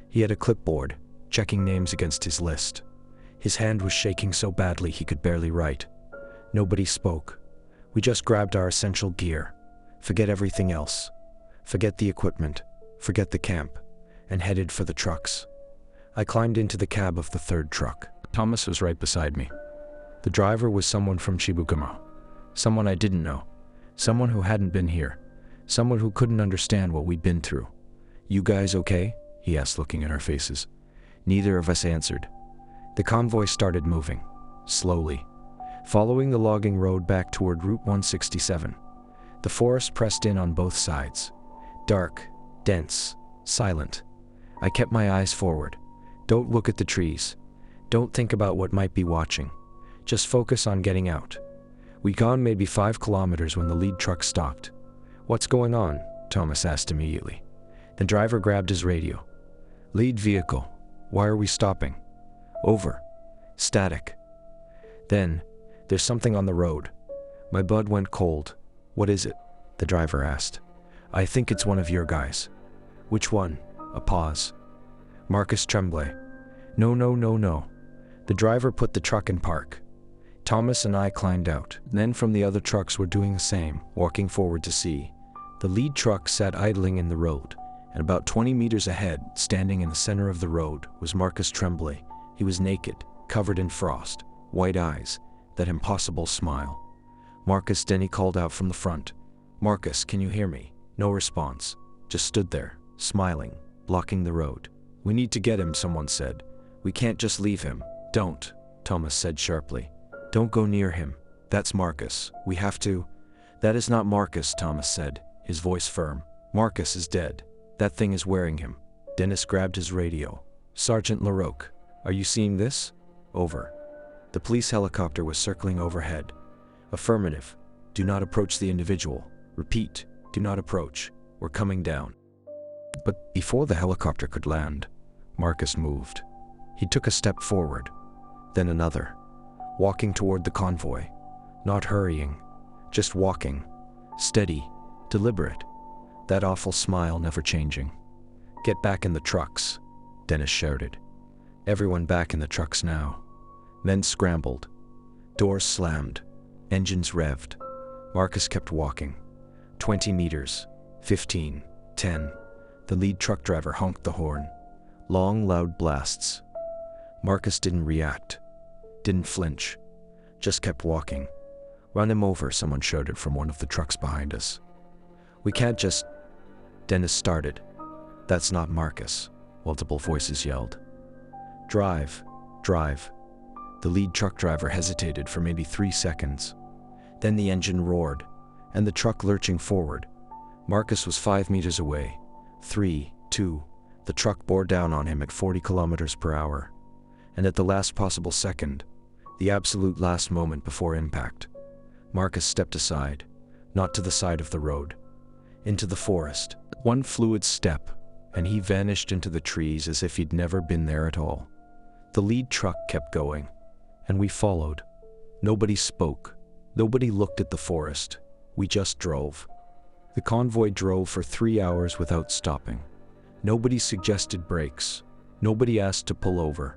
He had a clipboard, checking names against his list. His hand was shaking so badly he could barely write. Nobody spoke. We just grabbed our essential gear. Forget everything else. Forget the equipment. Forget the camp. And headed for the trucks. I climbed into the cab of the 3rd truck. Thomas was right beside me. The driver was someone from Chibougamau. Someone I didn't know. Someone who hadn't been here. Someone who couldn't understand what we'd been through. "You guys okay?" he asked, looking at our faces. Neither of us answered. The convoy started moving. Slowly. Following the logging road back toward Route 167. The forest pressed in on both sides. Dark, dense, silent. I kept my eyes forward. Don't look at the trees. Don't think about what might be watching. Just focus on getting out. We'd gone maybe 5 kilometers when the lead truck stopped. "What's going on?" Thomas asked immediately. The driver grabbed his radio. "Lead vehicle. Why are we stopping?" "Over. Static." Then, "There's something on the road." My blood went cold. "What is it?" the driver asked. "I think it's one of your guys." "Which one?" A pause. "Marcus Tremblay." No. The driver put the truck in park. Thomas and I climbed out. Then from the other trucks were doing the same, walking forward to see. The lead truck sat idling in the road, and about 20 meters ahead, standing in the center of the road, was Marcus Tremblay. He was naked, covered in frost, white eyes, that impossible smile. "Marcus," Denny called out from the front. "Marcus, can you hear me?" No response. Just stood there, smiling, blocking the road. "We need to get him," someone said. "We can't just leave him." "Don't," Thomas said sharply. "Don't go near him. That's Marcus. We have to." "That is not Marcus," Thomas said, his voice firm. "Marcus is dead. That thing is wearing him." Dennis grabbed his radio. "Sergeant LaRocque, are you seeing this?" "Over." The police helicopter was circling overhead. "Affirmative. Do not approach the individual. Repeat, do not approach. We're coming down." But before the helicopter could land, Marcus moved. He took a step forward, then another, walking toward the convoy, not hurrying, just walking, steady, deliberate, that awful smile never changing. "Get back in the trucks," Dennis shouted. Everyone back in the trucks now. Men scrambled. Doors slammed. Engines revved. Marcus kept walking. 20 meters. 15. 10. The lead truck driver honked the horn. Long, loud blasts. Marcus didn't react. Didn't flinch. Just kept walking. "Run him over," someone shouted from one of the trucks behind us. "We can't just..." Dennis started. "That's not Marcus," multiple voices yelled. "Drive. Drive." The lead truck driver hesitated for maybe 3 seconds. Then the engine roared, and the truck lurching forward. Marcus was 5 meters away. 3, 2. The truck bore down on him at 40 kilometers per hour. And at the last possible second, the absolute last moment before impact, Marcus stepped aside, not to the side of the road, into the forest. One fluid step, and he vanished into the trees as if he'd never been there at all. The lead truck kept going, and we followed. Nobody spoke. Nobody looked at the forest. We just drove. The convoy drove for 3 hours without stopping. Nobody suggested brakes. Nobody asked to pull over.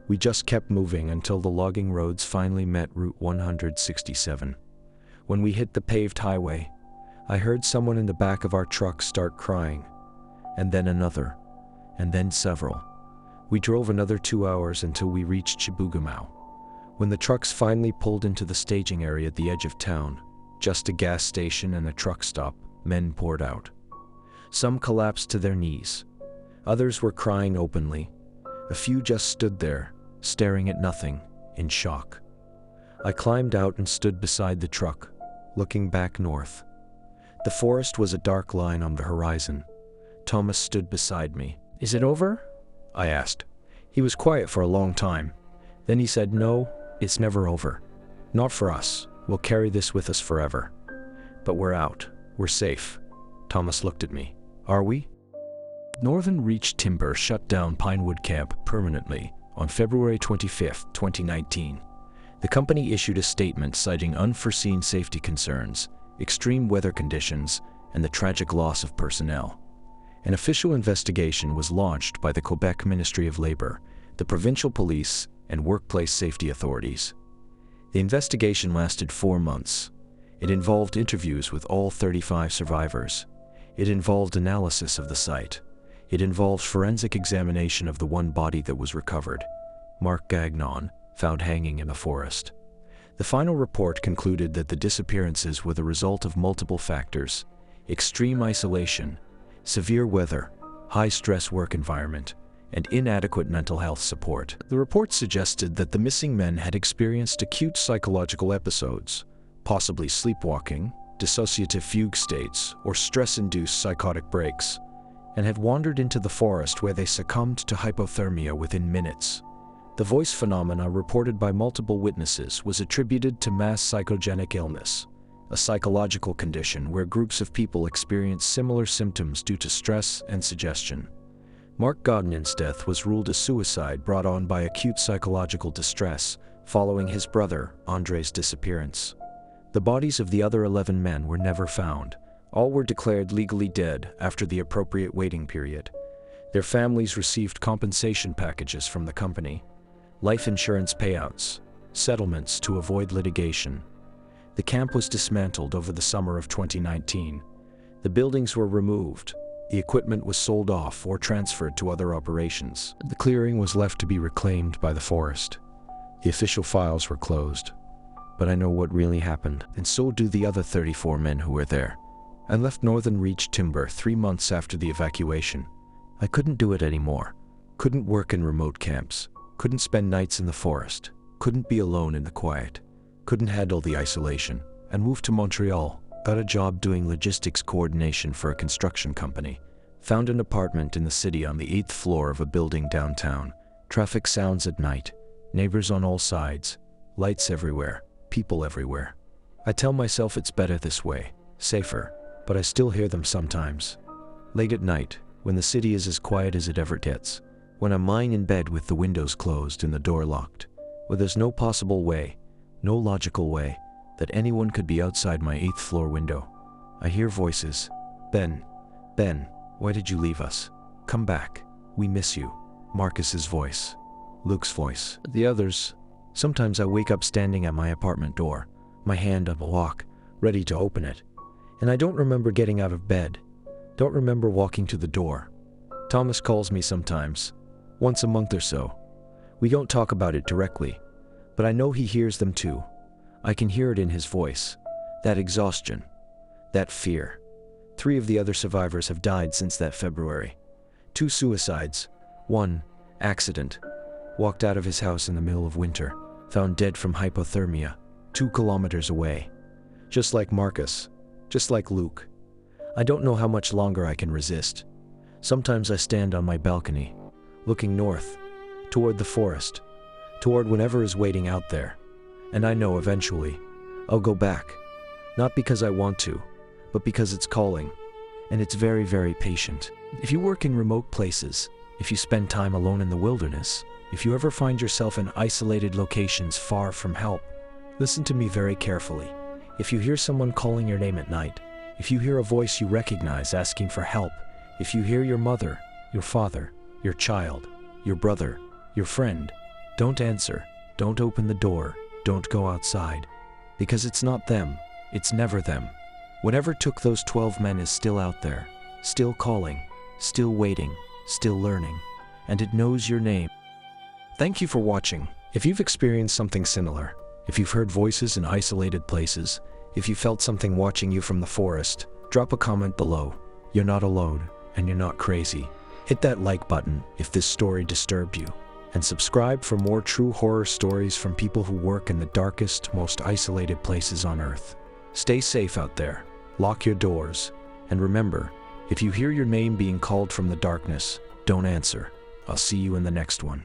We just kept moving until the logging roads finally met Route 167. When we hit the paved highway, I heard someone in the back of our truck start crying, and then another, and then several. We drove another 2 hours until we reached Chibougamau. When the trucks finally pulled into the staging area at the edge of town, just a gas station and a truck stop, men poured out. Some collapsed to their knees. Others were crying openly. A few just stood there, staring at nothing, in shock. I climbed out and stood beside the truck, looking back north. The forest was a dark line on the horizon. Thomas stood beside me. "Is it over?" I asked. He was quiet for a long time. Then he said, "No, it's never over. Not for us. We'll carry this with us forever. But we're out. We're safe." Thomas looked at me. "Are we?" Northern Reach Timber shut down Pinewood Camp permanently on February 25, 2019. The company issued a statement citing unforeseen safety concerns, extreme weather conditions, and the tragic loss of personnel. An official investigation was launched by the Quebec Ministry of Labor, the provincial police, and workplace safety authorities. The investigation lasted 4 months. It involved interviews with all 35 survivors. It involved analysis of the site. It involved forensic examination of the one body that was recovered, Marc Gagnon, found hanging in a forest. The final report concluded that the disappearances were the result of multiple factors: extreme isolation, severe weather, high-stress work environment, and inadequate mental health support. The report suggested that the missing men had experienced acute psychological episodes, possibly sleepwalking, dissociative fugue states, or stress-induced psychotic breaks, and had wandered into the forest where they succumbed to hypothermia within minutes. The voice phenomena reported by multiple witnesses was attributed to mass psychogenic illness, a psychological condition where groups of people experience similar symptoms due to stress and suggestion. Marc Gagnon's death was ruled a suicide brought on by acute psychological distress following his brother, André's disappearance. The bodies of the other 11 men were never found. All were declared legally dead after the appropriate waiting period. Their families received compensation packages from the company, life insurance payouts, settlements to avoid litigation. The camp was dismantled over the summer of 2019. The buildings were removed. The equipment was sold off or transferred to other operations. The clearing was left to be reclaimed by the forest. The official files were closed. But I know what really happened, and so do the other 34 men who were there. I left Northern Reach Timber 3 months after the evacuation. I couldn't do it anymore. Couldn't work in remote camps. Couldn't spend nights in the forest. Couldn't be alone in the quiet. Couldn't handle the isolation, and moved to Montreal. Got a job doing logistics coordination for a construction company. Found an apartment in the city on the 8th floor of a building downtown. Traffic sounds at night. Neighbors on all sides. Lights everywhere. People everywhere. I tell myself it's better this way. Safer. But I still hear them sometimes. Late at night, when the city is as quiet as it ever gets. when I'm lying in bed with the windows closed and the door locked, where there's no possible way, no logical way, that anyone could be outside my 8th floor window. I hear voices. Ben, why did you leave us? Come back. We miss you. Marcus's voice. Luke's voice. The others. Sometimes I wake up standing at my apartment door, my hand on the lock, ready to open it. And I don't remember getting out of bed. Don't remember walking to the door. Thomas calls me sometimes, once a month or so. We don't talk about it directly, but I know he hears them too. I can hear it in his voice. That exhaustion. That fear. 3 of the other survivors have died since that February. 2 suicides. 1, accident. Walked out of his house in the middle of winter, found dead from hypothermia, 2 kilometers away. Just like Marcus. Just like Luke. I don't know how much longer I can resist. Sometimes I stand on my balcony, looking north, toward the forest, toward whatever is waiting out there. And I know eventually, I'll go back. Not because I want to, but because it's calling. And it's very, very patient. If you work in remote places, if you spend time alone in the wilderness, if you ever find yourself in isolated locations far from help, listen to me very carefully. If you hear someone calling your name at night, if you hear a voice you recognize asking for help, if you hear your mother, your father, your child, your brother, your friend, don't answer, don't open the door, don't go outside. Because it's not them, it's never them. Whatever took those 12 men is still out there, still calling, still waiting, still learning, and it knows your name. Thank you for watching. If you've experienced something similar, if you've heard voices in isolated places, if you felt something watching you from the forest, drop a comment below. You're not alone, and you're not crazy. Hit that like button if this story disturbed you, and subscribe for more true horror stories from people who work in the darkest, most isolated places on Earth. Stay safe out there, lock your doors, and remember, if you hear your name being called from the darkness, don't answer. I'll see you in the next one.